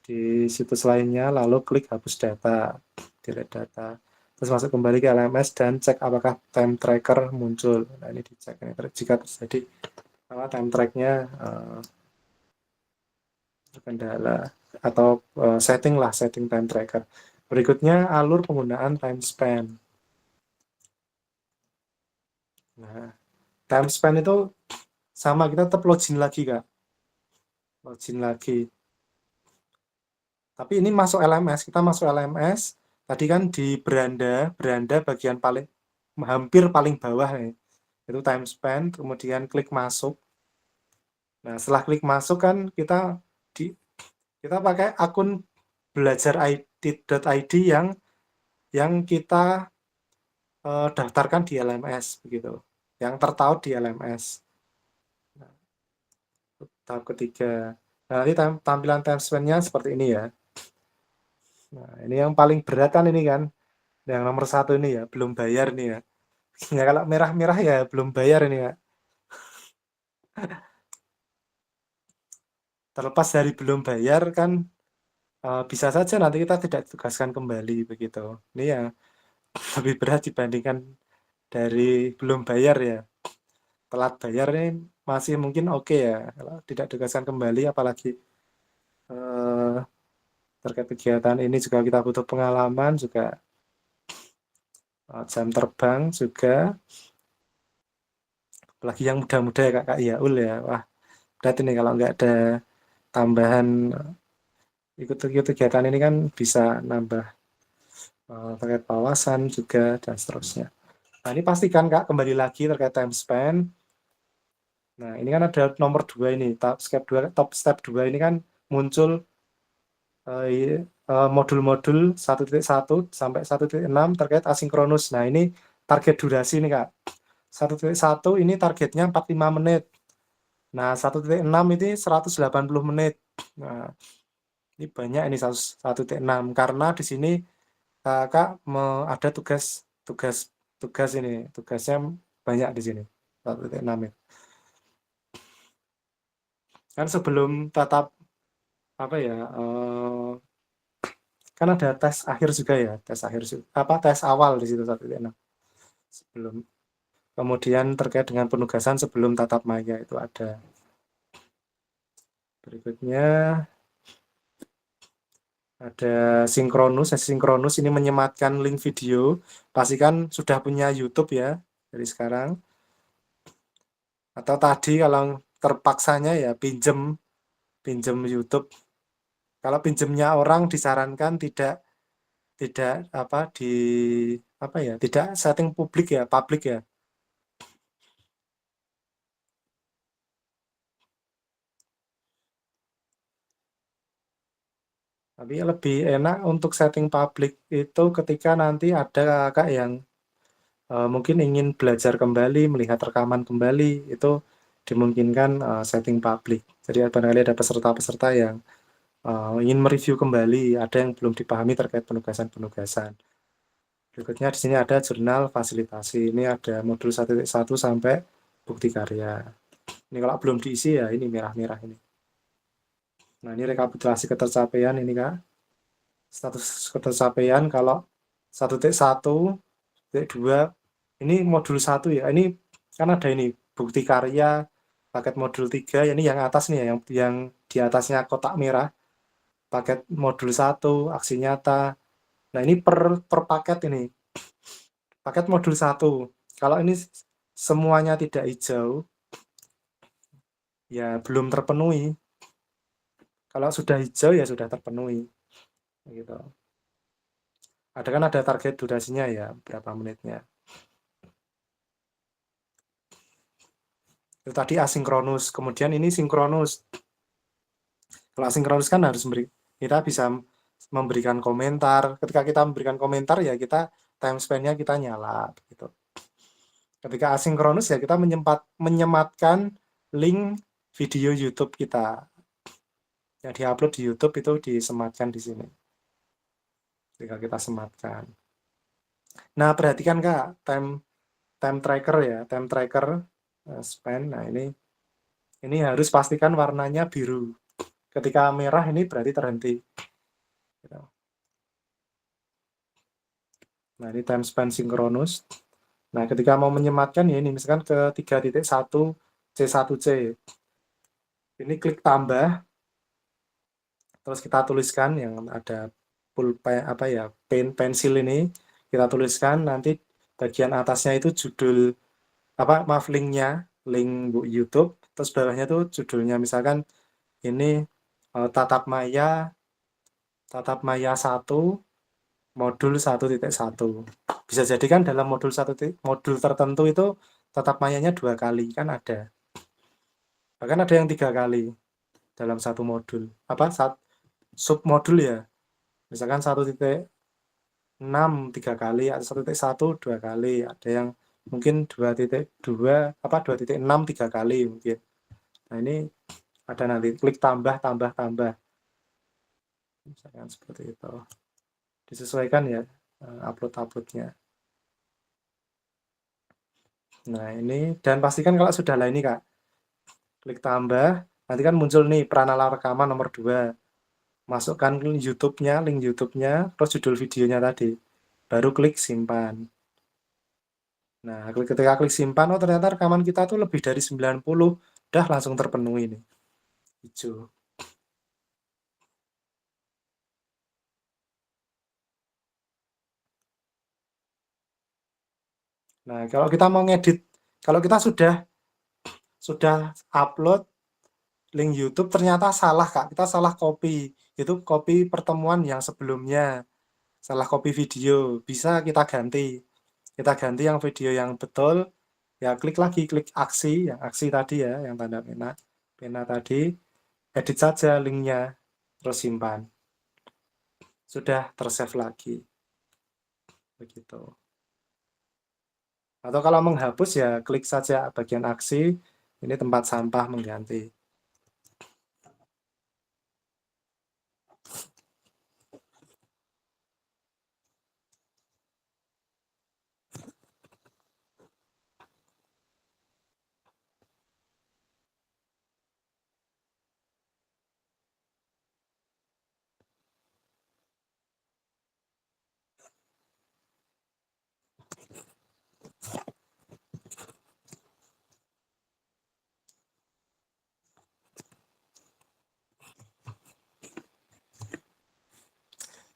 B: di situs lainnya, lalu klik hapus data, delete data. Terus masuk kembali ke LMS dan cek apakah time tracker muncul. Nah, ini dicek jika terjadi time tracknya terkendala atau setting time tracker. Berikutnya alur penggunaan time span. Nah, time span itu sama, kita tetap login lagi, Kak. Login lagi. Tapi ini masuk LMS, kita masuk LMS. Tadi kan di beranda bagian hampir paling bawah nih. Itu time span, kemudian klik masuk. Nah, setelah klik masuk kan kita pakai akun belajar.id yang kita daftarkan di LMS begitu. Yang tertaut di LMS. Nah, tahap ketiga. Nah, nanti tampilan time span-nya seperti ini ya. Nah, ini yang paling berat kan ini kan. Yang nomor 1 ini ya, belum bayar nih ya. Ya kalau merah-merah ya belum bayar ini ya. Terlepas dari belum bayar kan bisa saja nanti kita tidak ditugaskan kembali begitu. Ini ya lebih berat dibandingkan dari belum bayar ya. Telat bayar ini masih mungkin oke ya. Kalau tidak ditugaskan kembali apalagi terkait kegiatan ini juga kita butuh pengalaman juga, jam terbang juga, apalagi yang muda-muda ya Kak Yaul ya. Wah, berat ini kalau nggak ada tambahan ikut kegiatan ini kan bisa nambah terkait wawasan juga dan seterusnya. Nah, ini pastikan Kak kembali lagi terkait time span. Nah, ini kan ada nomor 2 ini, top step 2 ini kan muncul modul-modul 1.1 sampai 1.6 terkait asinkronus. Nah, ini target durasi nih Kak. 1.1 ini targetnya 45 menit. Nah, 1.6 ini 180 menit. Nah, ini banyak ini 1.6 karena di sini Kakak ada tugas ini, tugasnya banyak di sini. 1.6 ini. Kan sebelum tatap apa ya? Kan ada tes akhir juga ya, tes awal di situ 1.6. Sebelum kemudian terkait dengan penugasan sebelum tatap maya itu ada. Berikutnya ada sinkronus. Sinkronus ini menyematkan link video. Pastikan sudah punya YouTube ya dari sekarang. Atau tadi kalau terpaksanya ya pinjem YouTube. Kalau pinjemnya orang disarankan tidak setting publik ya. Tapi lebih enak untuk setting publik itu ketika nanti ada kakak yang mungkin ingin belajar kembali, melihat rekaman kembali, itu dimungkinkan setting publik. Jadi barangkali ada peserta-peserta yang ingin mereview kembali, ada yang belum dipahami terkait penugasan. Berikutnya di sini ada jurnal fasilitasi. Ini ada modul 1.1 sampai bukti karya. Ini kalau belum diisi ya ini merah-merah ini. Nah, ini rekapitulasi ketercapaian ini Kak. Status ketercapaian kalau 1.1, 1.2, ini modul 1 ya. Ini kan ada ini bukti karya, paket modul 3, ini yang atas nih ya, yang di atasnya kotak merah. Paket modul 1, aksi nyata. Nah, ini per paket ini. Paket modul 1. Kalau ini semuanya tidak hijau, ya belum terpenuhi. Kalau sudah hijau ya sudah terpenuhi. Gitu. Ada target durasinya ya, berapa menitnya. Itu tadi asinkronus, kemudian ini sinkronus. Kalau asinkronus kan harus kita bisa memberikan komentar. Ketika kita memberikan komentar ya kita time span-nya kita nyala gitu. Ketika asinkronus ya kita menyematkan link video YouTube kita. Yang diupload di YouTube itu disematkan di sini. Ketika kita sematkan. Nah, perhatikan Kak, time tracker ya, time tracker span. Nah, ini harus pastikan warnanya biru. Ketika merah ini berarti terhenti. Nah, ini time span sinkronus. Nah, ketika mau menyematkan ya ini misalkan ke 3.1 C1C. Ini klik tambah. Terus kita tuliskan yang ada pensil ini kita tuliskan, nanti bagian atasnya itu judul linknya, link YouTube, terus bawahnya tuh judulnya misalkan ini Tatap Maya 1 modul 1.1. Bisa jadi kan dalam modul tertentu itu tatap mayanya 2 kali kan ada. Bahkan ada yang 3 kali dalam satu modul. Submodul ya. Misalkan 1.6 3 kali, atau 1.1 2 kali, ada yang mungkin 2.2 2.6 3 kali mungkin. Nah, ini ada nanti klik tambah. Misalkan seperti itu. Disesuaikan ya upload-uploadnya. Nah, ini dan pastikan kalau sudah lah ini Kak. Klik tambah, nanti kan muncul nih Pranala rekaman nomor 2. Masukkan link YouTube-nya, terus judul videonya tadi. Baru klik simpan. Nah, ketika klik simpan, oh ternyata rekaman kita tuh lebih dari 90, udah langsung terpenuhi nih. Hijau. Nah, kalau kita mau ngedit, kalau kita sudah upload link YouTube ternyata salah Kak, kita salah copy. Itu copy pertemuan yang sebelumnya. Salah copy video, bisa kita ganti. Kita ganti yang video yang betul, ya klik aksi, yang aksi tadi ya, yang tanda pena tadi, edit saja linknya, terus simpan. Sudah tersave lagi. Begitu. Atau kalau menghapus ya klik saja bagian aksi, ini tempat sampah mengganti.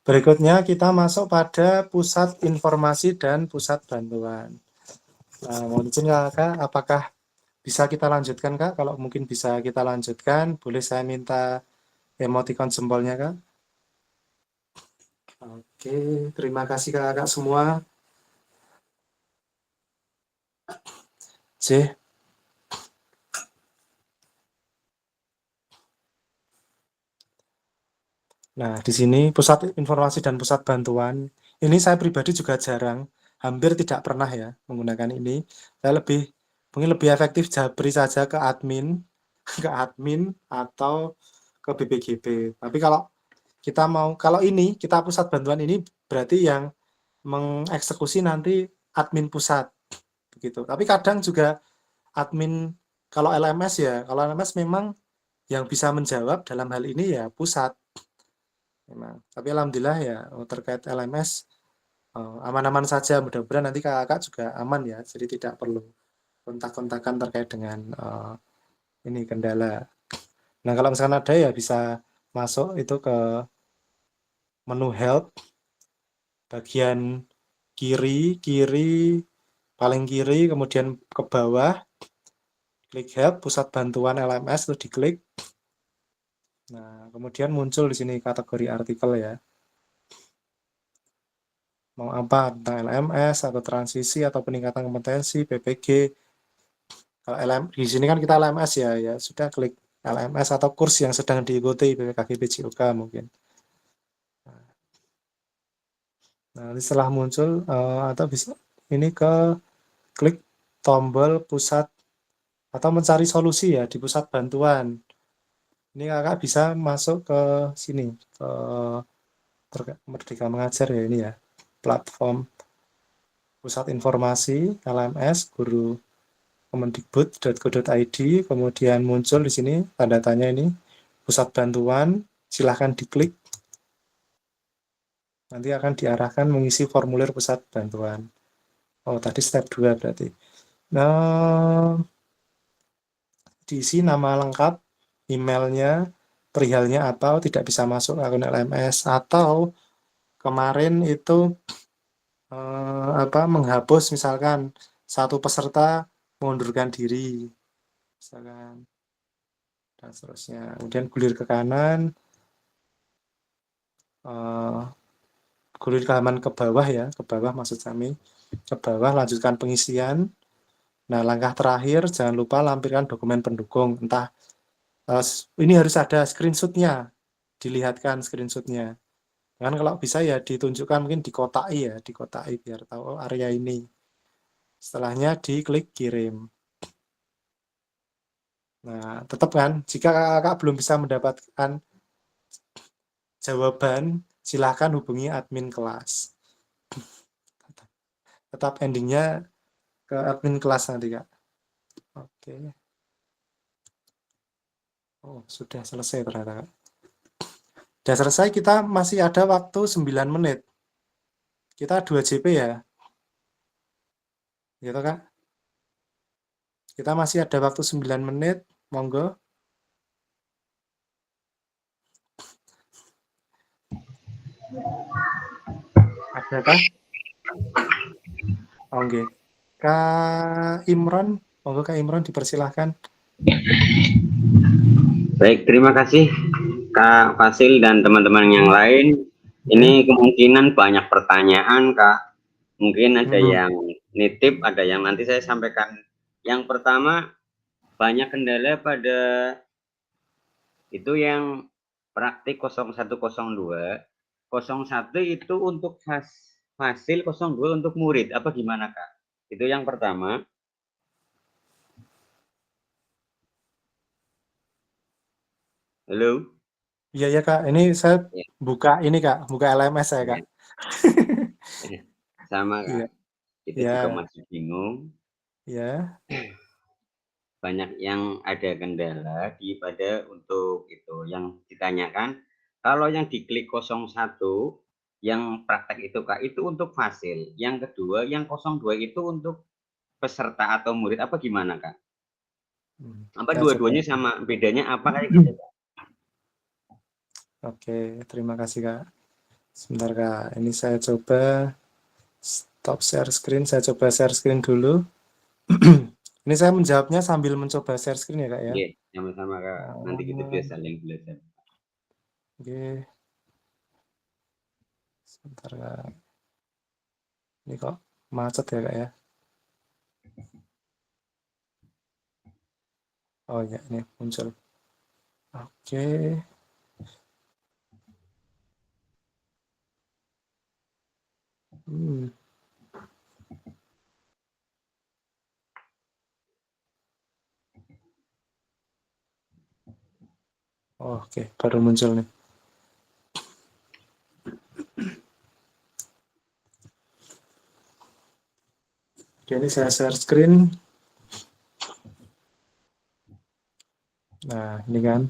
B: Berikutnya kita masuk pada pusat informasi dan pusat bantuan. Nah, mohon izin Kak, apakah bisa kita lanjutkan Kak? Kalau mungkin bisa kita lanjutkan, boleh saya minta emoticon jempolnya Kak? Oke, terima kasih Kakak semua. C. Nah, di sini pusat informasi dan pusat bantuan. Ini saya pribadi juga jarang, hampir tidak pernah ya menggunakan ini. Saya mungkin lebih efektif japri saja ke admin, atau ke BPGB. Tapi kalau kita pusat bantuan ini berarti yang mengeksekusi nanti admin pusat begitu. Tapi kadang juga admin kalau LMS memang yang bisa menjawab dalam hal ini ya pusat. Memang. Tapi alhamdulillah ya terkait LMS aman-aman saja, mudah-mudahan nanti kakak juga aman ya, jadi tidak perlu kontak-kontakan terkait dengan ini kendala. Nah, kalau misalkan ada ya bisa masuk itu ke menu help bagian kiri paling kiri, kemudian ke bawah klik help pusat bantuan LMS itu diklik. Nah, kemudian muncul di sini kategori artikel ya. Mau apa, tentang LMS atau transisi atau peningkatan kompetensi PPG. Kalau di sini kan kita LMS ya sudah klik LMS atau kurs yang sedang diikuti BPKG PJOK mungkin. Nah, Nah, setelah muncul atau bisa ini klik tombol pusat atau mencari solusi ya di pusat bantuan. Ini kakak bisa masuk ke sini ke Merdeka Mengajar ya ini ya platform pusat informasi LMS guru kemendikbud.go.id, kemudian muncul di sini tanda tanya ini pusat bantuan, silahkan diklik. Nanti akan diarahkan mengisi formulir pusat bantuan. Oh, tadi step 2 berarti. Nah, diisi nama lengkap, emailnya, perihalnya apa, tidak bisa masuk akun LMS, atau kemarin itu menghapus misalkan satu peserta mengundurkan diri, misalkan, dan seterusnya. Kemudian gulir ke kanan, gulir ke halaman ke bawah ya, ke bawah maksud kami, ke bawah lanjutkan pengisian. Nah, langkah terakhir jangan lupa lampirkan dokumen pendukung, entah ini harus ada screenshot-nya, dilihatkan screenshot-nya. Kan kalau bisa ya ditunjukkan mungkin dikotai biar tahu area ini. Setelahnya diklik kirim. Nah, tetap kan, jika kakak belum bisa mendapatkan jawaban, silahkan hubungi admin kelas. Tetap endingnya ke admin kelas nanti, Kak. Oke. Oh, sudah selesai ternyata, Kak. Sudah selesai, kita masih ada waktu 9 menit. Kita 2 JP ya. Gitu, Kak. Kita masih ada waktu 9 menit. Monggo. Adakah? Oke. Kak Imron, monggo Kak Imron dipersilahkan.
F: Baik, terima kasih Kak Fasil dan teman-teman yang lain. Ini kemungkinan banyak pertanyaan, Kak. Mungkin ada yang nitip, ada yang nanti saya sampaikan. Yang pertama, banyak kendala pada itu yang praktik 0102. 01 itu untuk Fasil, 02 untuk murid. Apa gimana, Kak? Itu yang pertama. Halo?
B: Iya ya Kak, ini saya
F: Ya.
B: buka LMS saya Kak.
F: Ya. Sama, Kak.
B: Iya.
F: Kita
B: Ya.
F: juga masih bingung.
B: Ya.
F: Banyak yang ada kendala pada untuk itu yang ditanyakan. Kalau yang diklik 01 yang praktek itu Kak, itu untuk Fasil. Yang kedua, yang 02 itu untuk peserta atau murid apa gimana Kak? Apa dua-duanya sama, bedanya apa kayak gitu Kak?
B: Oke, terima kasih Kak. Sebentar Kak, ini saya coba stop share screen, saya coba share screen dulu. Ini saya menjawabnya sambil mencoba share screen ya Kak ya.
F: Oke, sama-sama Kak. Nanti kita bisa saling belajar.
B: Oke. Sebentar Kak. Ini kok macet ya Kak ya. Oh ya, ini muncul. Oke. Oke, baru muncul nih. Oke, ini saya share screen. Nah, ini kan.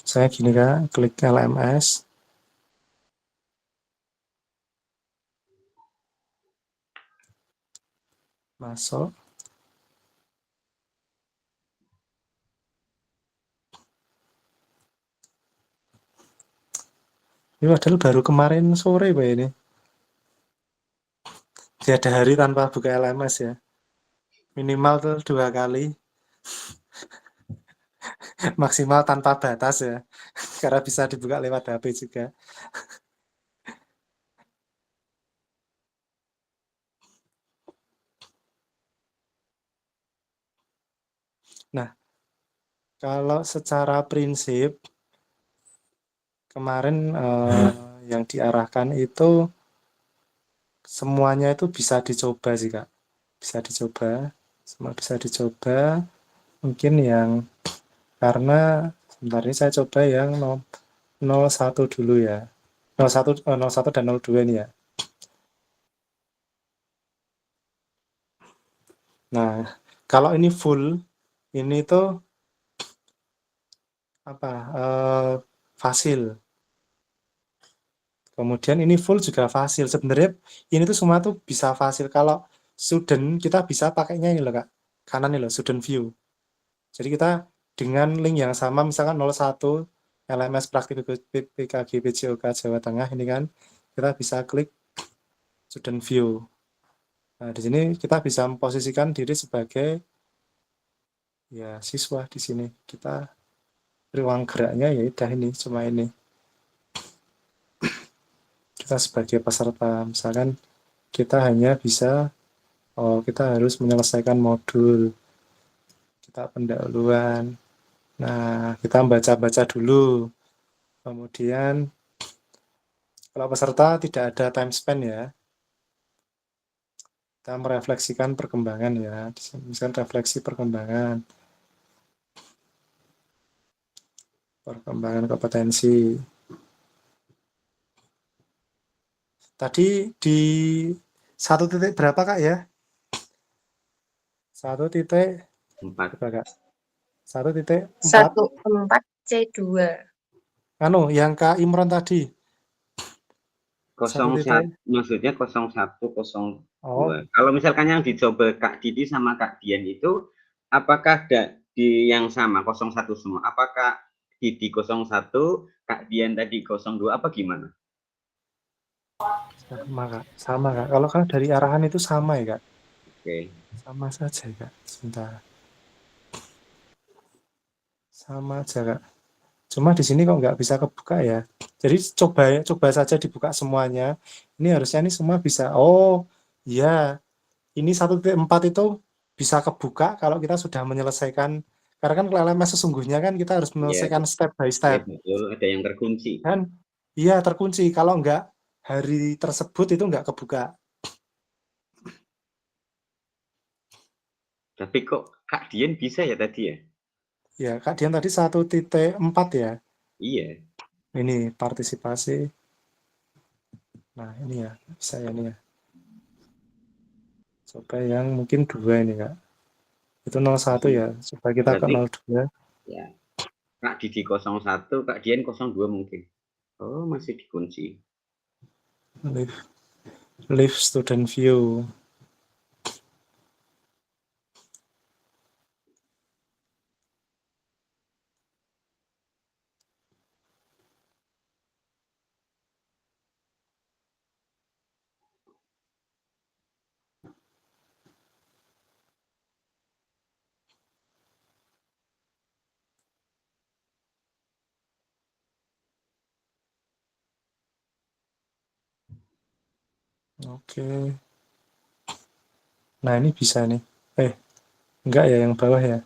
B: Saya gini Kak, klik LMS. Masuk. Ini padahal baru kemarin sore Pak ini. Tiada hari tanpa buka LMS ya. Minimal tuh 2 kali. Maksimal tanpa batas ya. Karena bisa dibuka lewat HP juga. Nah, kalau secara prinsip kemarin yang diarahkan itu semuanya itu bisa dicoba sih Kak. Bisa dicoba, semua bisa dicoba. Mungkin yang karena sebentar ini saya coba yang 01 dulu ya. 01 dan 02 ini ya. Nah, kalau ini full, ini tuh apa? Fasil. Kemudian ini full juga fasil. Sebenarnya ini tuh semua tuh bisa fasil. Kalau student kita bisa pakainya ini loh Kak. Kanan ini loh, student view. Jadi kita dengan link yang sama misalkan 01 LMS Praktik PKG PJOK Jawa Tengah ini kan kita bisa klik student view. Nah, di sini kita bisa memposisikan diri sebagai ya siswa di sini. Kita ruang geraknya ya udah ini cuma ini. Kita sebagai peserta, misalkan kita hanya bisa kita harus menyelesaikan modul. Kita pendahuluan. Nah, kita baca-baca dulu. Kemudian kalau peserta tidak ada time span ya. Kita merefleksikan perkembangan ya. Misalkan refleksi perkembangan. Perkembangan kompetensi. Tadi di 1 titik berapa Kak ya? 1 titik
F: 4.
B: berapa Kak? 1 titik 4.
E: 14 C2.
B: Anu, yang Kak Imron tadi.
F: 01
B: titik.
F: maksudnya 01 02.
B: Oh,
F: Kalau misalkan yang dicoba Kak Didi sama Kak Dian itu apakah di yang sama 01 semua? Apakah Didi 01, Kak Dian tadi 02 apa gimana?
B: sama Kak. Kalau dari arahan itu sama ya Kak.
F: Oke.
B: Sama saja Kak. Sebentar. Sama aja Kak. Cuma di sini kok nggak bisa kebuka ya. Jadi coba saja dibuka semuanya. Ini harusnya ini semua bisa. Oh, iya. Ini 1.4 itu bisa kebuka kalau kita sudah menyelesaikan. Karena kan LMS sesungguhnya kan kita harus menyelesaikan step by
F: Ya,
B: step.
F: betul, ada yang terkunci.
B: Kan? Iya, terkunci. Kalau nggak hari tersebut itu nggak kebuka.
F: Tapi kok Kak Dian bisa ya tadi ya?
B: Ya, Kak Dian tadi 1.4 ya.
F: Iya.
B: Ini partisipasi. Nah, ini ya. Bisa ya ini ya. Coba yang mungkin 2 ini Kak. Itu 01 ya. Coba kita ke 02.
F: Ya. Kak Didi 01, Kak Dian 02 mungkin. Oh, masih dikunci.
B: Leave student view. Oke. Nah, ini bisa nih. Enggak ya yang bawah ya.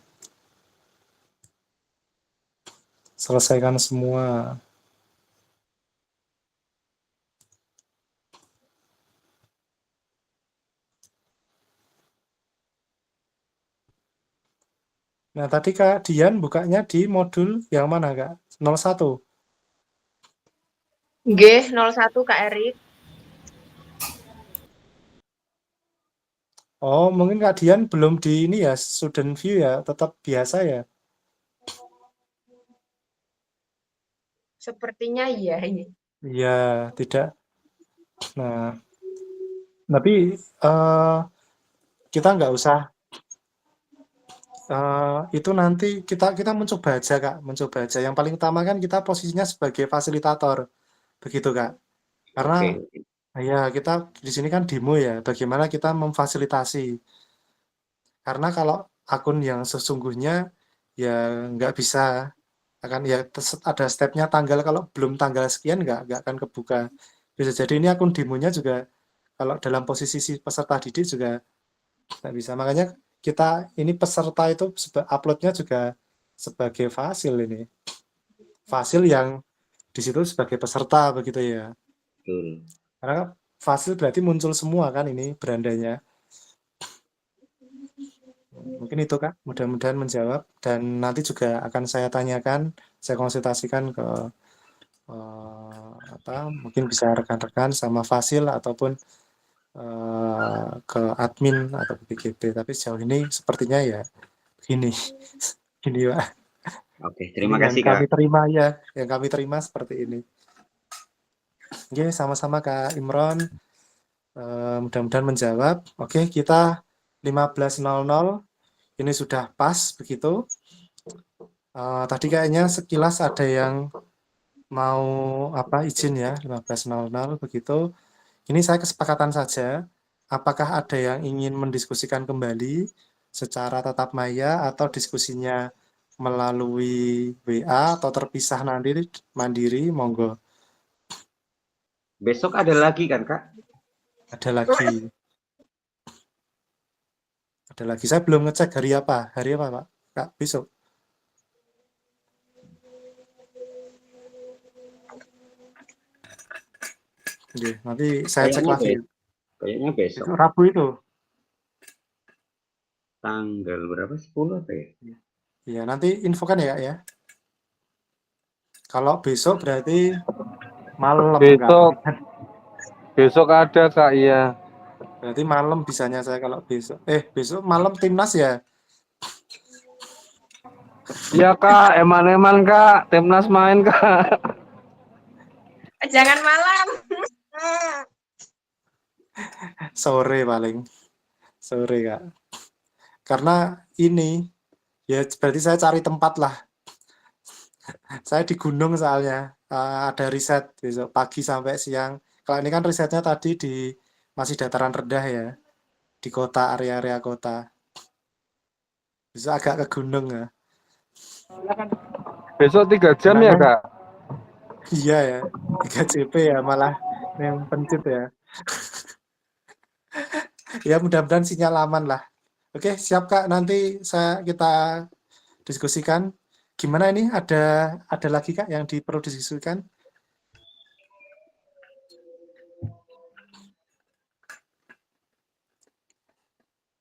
B: Selesaikan semua. Nah, tadi Kak Dian bukanya di modul yang mana Kak? 01.
E: Nggih, 01 Kak Erik.
B: Oh, mungkin Kak Dian belum di ini ya, student view ya, tetap biasa ya.
E: Sepertinya iya.
B: Iya, tidak. Nah, tapi kita nggak usah itu nanti kita mencoba aja Kak, mencoba aja. Yang paling utama kan kita posisinya sebagai fasilitator, begitu Kak. Karena ya kita di sini kan demo ya, bagaimana kita memfasilitasi. Karena kalau akun yang sesungguhnya ya nggak bisa, akan ya ada stepnya tanggal, kalau belum tanggal sekian nggak akan kebuka. Bisa jadi ini akun demonya juga kalau dalam posisi si peserta didik juga nggak bisa. Makanya kita ini peserta itu uploadnya juga sebagai fasil ini. Fasil yang di situ sebagai peserta begitu ya.
F: Betul.
B: Karena fasil berarti muncul semua kan ini berandanya. Mungkin itu Kak, mudah-mudahan menjawab. Dan nanti juga akan saya tanyakan, saya konsultasikan ke mungkin bisa rekan-rekan sama fasil ataupun ke admin atau BPGB. Tapi sejauh ini sepertinya ya begini. Gini Pak.
F: Oke,
B: Ini
F: terima
B: yang
F: kasih
B: kami
F: Kak.
B: terima ya, yang kami terima seperti ini. Oke, sama-sama Kak Imron. Mudah-mudahan menjawab. Oke, kita 15.00. Ini sudah pas begitu. Tadi kayaknya sekilas ada yang mau izin ya 15.00 begitu. Ini saya kesepakatan saja. Apakah ada yang ingin mendiskusikan kembali secara tatap maya atau diskusinya melalui WA atau terpisah nanti mandiri, monggo.
F: Besok ada lagi kan Kak?
B: Ada lagi. Ada lagi. Saya belum ngecek hari apa. Hari apa Pak? Kak, besok. Oke, nanti saya cek
F: Kayaknya
B: lagi.
F: Kayaknya besok.
B: Besok Rabu itu.
F: Tanggal berapa? 10 apa ya?
B: Iya, nanti infokan ya Kak ya. Kalau besok berarti malam
G: Besok.
B: Kak.
G: Besok ada Kak, iya.
B: Berarti malam bisanya saya kalau besok. Besok malam timnas ya?
G: Iya Kak, eman-eman Kak, timnas main Kak.
E: Jangan malam.
B: Sore paling. Sore Kak. Karena ini, ya berarti saya cari tempat lah. Saya di gunung soalnya. Ada riset besok pagi sampai siang. Kalau ini kan risetnya tadi di masih dataran rendah ya. Di kota, area-area kota. Bisa agak ke gunung ya.
G: Besok 3 jam ya Kak?
B: Iya ya, 3 JP ya malah yang pencut ya. Ya mudah-mudahan sinyal aman lah. Oke, siap Kak. Nanti kita diskusikan. Gimana ini? Ada lagi Kak yang perlu didiskusikan?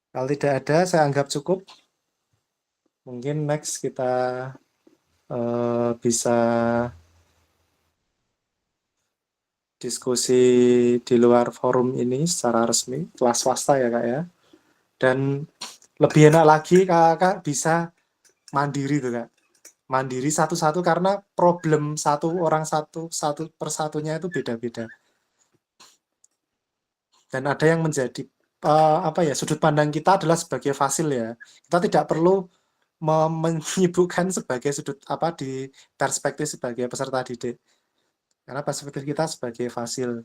B: Kalau tidak ada, saya anggap cukup. Mungkin next kita bisa diskusi di luar forum ini secara resmi, kelas swasta ya Kak ya. Dan lebih enak lagi Kakak bisa mandiri tuh Kak. Mandiri satu-satu karena problem satu orang satu persatunya itu beda-beda. Dan ada yang menjadi sudut pandang kita adalah sebagai fasil ya. Kita tidak perlu menyibukkan sebagai di perspektif sebagai peserta didik. Karena perspektif kita sebagai fasil.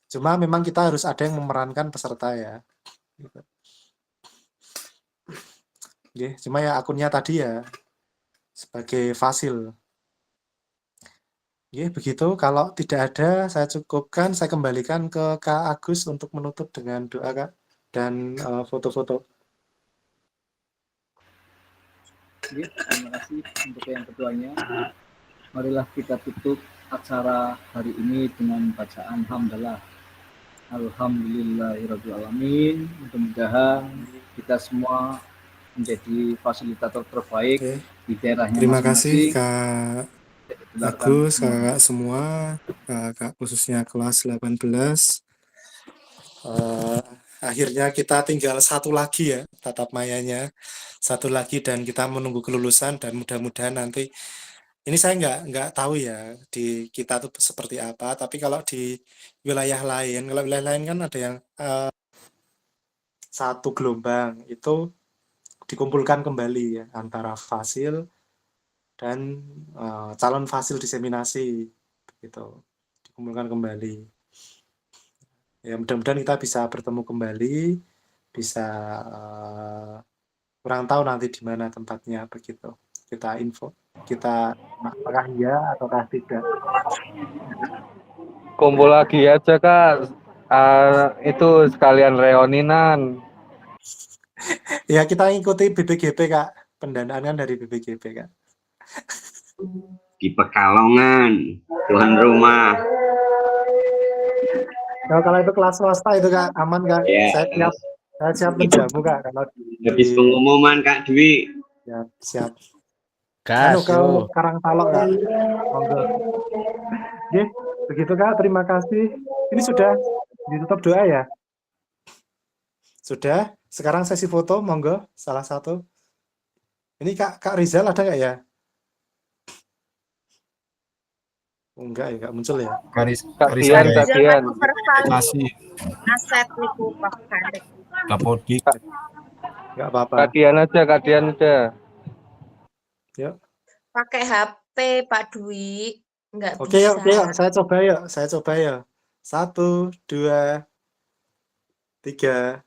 B: Cuma memang kita harus ada yang memerankan peserta ya. Gitu. Cuma ya akunnya tadi ya sebagai fasil. Begitu. Kalau tidak ada, saya cukupkan. Saya kembalikan ke Kak Agus untuk menutup dengan doa Kak dan foto-foto.
D: Terima kasih untuk yang ketuanya. Marilah kita tutup acara hari ini dengan bacaan hamdalah. Alhamdulillahirabbil alamin. Mudah-mudahan kita semua menjadi fasilitator terbaik di daerahnya
B: Terima
D: masing-masing.
B: kasih Kak Agus, kakak semua, kakak khususnya kelas 18. Akhirnya kita tinggal satu lagi ya tatap mayanya, satu lagi dan kita menunggu kelulusan dan mudah-mudahan nanti ini saya nggak tahu ya di kita tuh seperti apa, tapi kalau di wilayah lain kan ada yang satu gelombang itu dikumpulkan kembali ya antara fasil dan calon fasil diseminasi gitu, dikumpulkan kembali. Ya mudah-mudahan kita bisa bertemu kembali, bisa kurang tahu nanti di mana tempatnya begitu. Kita info, kita apakah iya ataukah tidak.
G: Kumpul lagi aja Kak. Itu sekalian reuninan.
B: Ya kita ikuti BPGB Kak, pendanaan kan dari BPGB Kak.
F: Di Pekalongan, tuan rumah.
B: Kalau itu kelas swasta itu Kak, aman Kak.
F: Ya,
B: Saya siap menjamu Kak kalau
F: habis pengumuman Kak Dwi.
B: siap.
H: Gas
B: Ke
H: yo.
B: Karangtalok Kak. Monggo. Oke, begitu Kak, terima kasih. Ini sudah ditutup doa ya? Sudah. Sekarang sesi foto, monggo salah satu. Ini Kak Rizal ada nggak ya? Enggak ya, nggak muncul ya.
G: Kak Dian.
E: Kasih aset niku Pak Farid.
H: Kapodi.
B: Nggak apa-apa.
G: Kak Dian aja.
B: Yuk.
E: Pakai HP Pak Dwi. Nggak
B: Oke,
E: bisa.
B: yuk, saya coba ya. 1, 2, 3.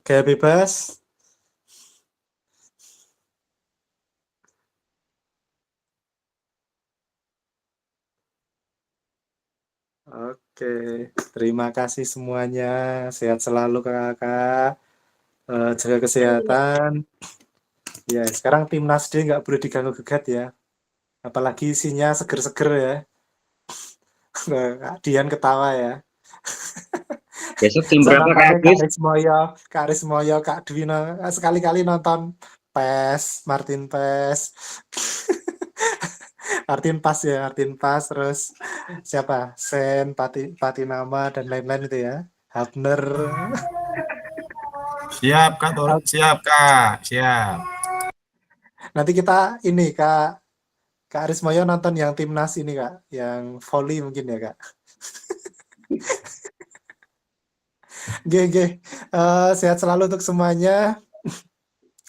B: Gaya bebas. Oke, terima kasih semuanya. Sehat selalu kakak. Jaga kesehatan. Ya, sekarang timnas D nggak boleh diganggu gugat ya. Apalagi isinya seger-seger ya. Kak Dian ketawa ya.
F: Besok tim berapa Kak Agus?
B: Kak Rismoyo, Kak Dwi sekali-kali nonton PES, Martin PES. Martin Pas terus siapa? Sen, Patinama dan lain-lain itu ya. Hapner.
H: Siap Kak, siap Kak, siap.
B: Nanti kita ini Kak Rismoyo nonton yang timnas ini Kak, yang volley mungkin ya Kak. Oke. Sehat selalu untuk semuanya.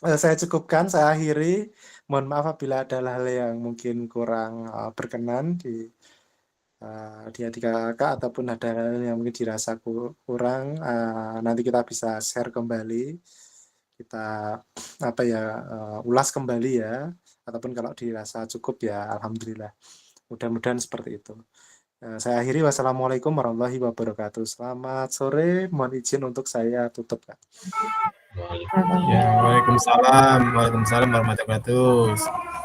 B: Saya cukupkan, saya akhiri. Mohon maaf apabila ada hal yang mungkin kurang berkenan di adik kakak ataupun ada hal yang mungkin dirasa kurang. Nanti kita bisa share kembali, kita ulas kembali ya. Ataupun kalau dirasa cukup ya alhamdulillah. Mudah-mudahan seperti itu. Saya akhiri, wassalamualaikum warahmatullahi wabarakatuh. Selamat sore, mohon izin untuk saya tutup Kak.
H: Ya, Waalaikumsalam warahmatullahi wabarakatuh.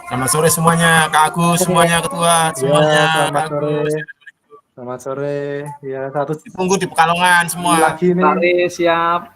H: Selamat sore semuanya, Kak Agus, semuanya ketua, semuanya Kak Agus.
B: Selamat sore. Ya,
H: Tunggu di Pekalongan semua.
B: lagi nih.
D: Mari siap.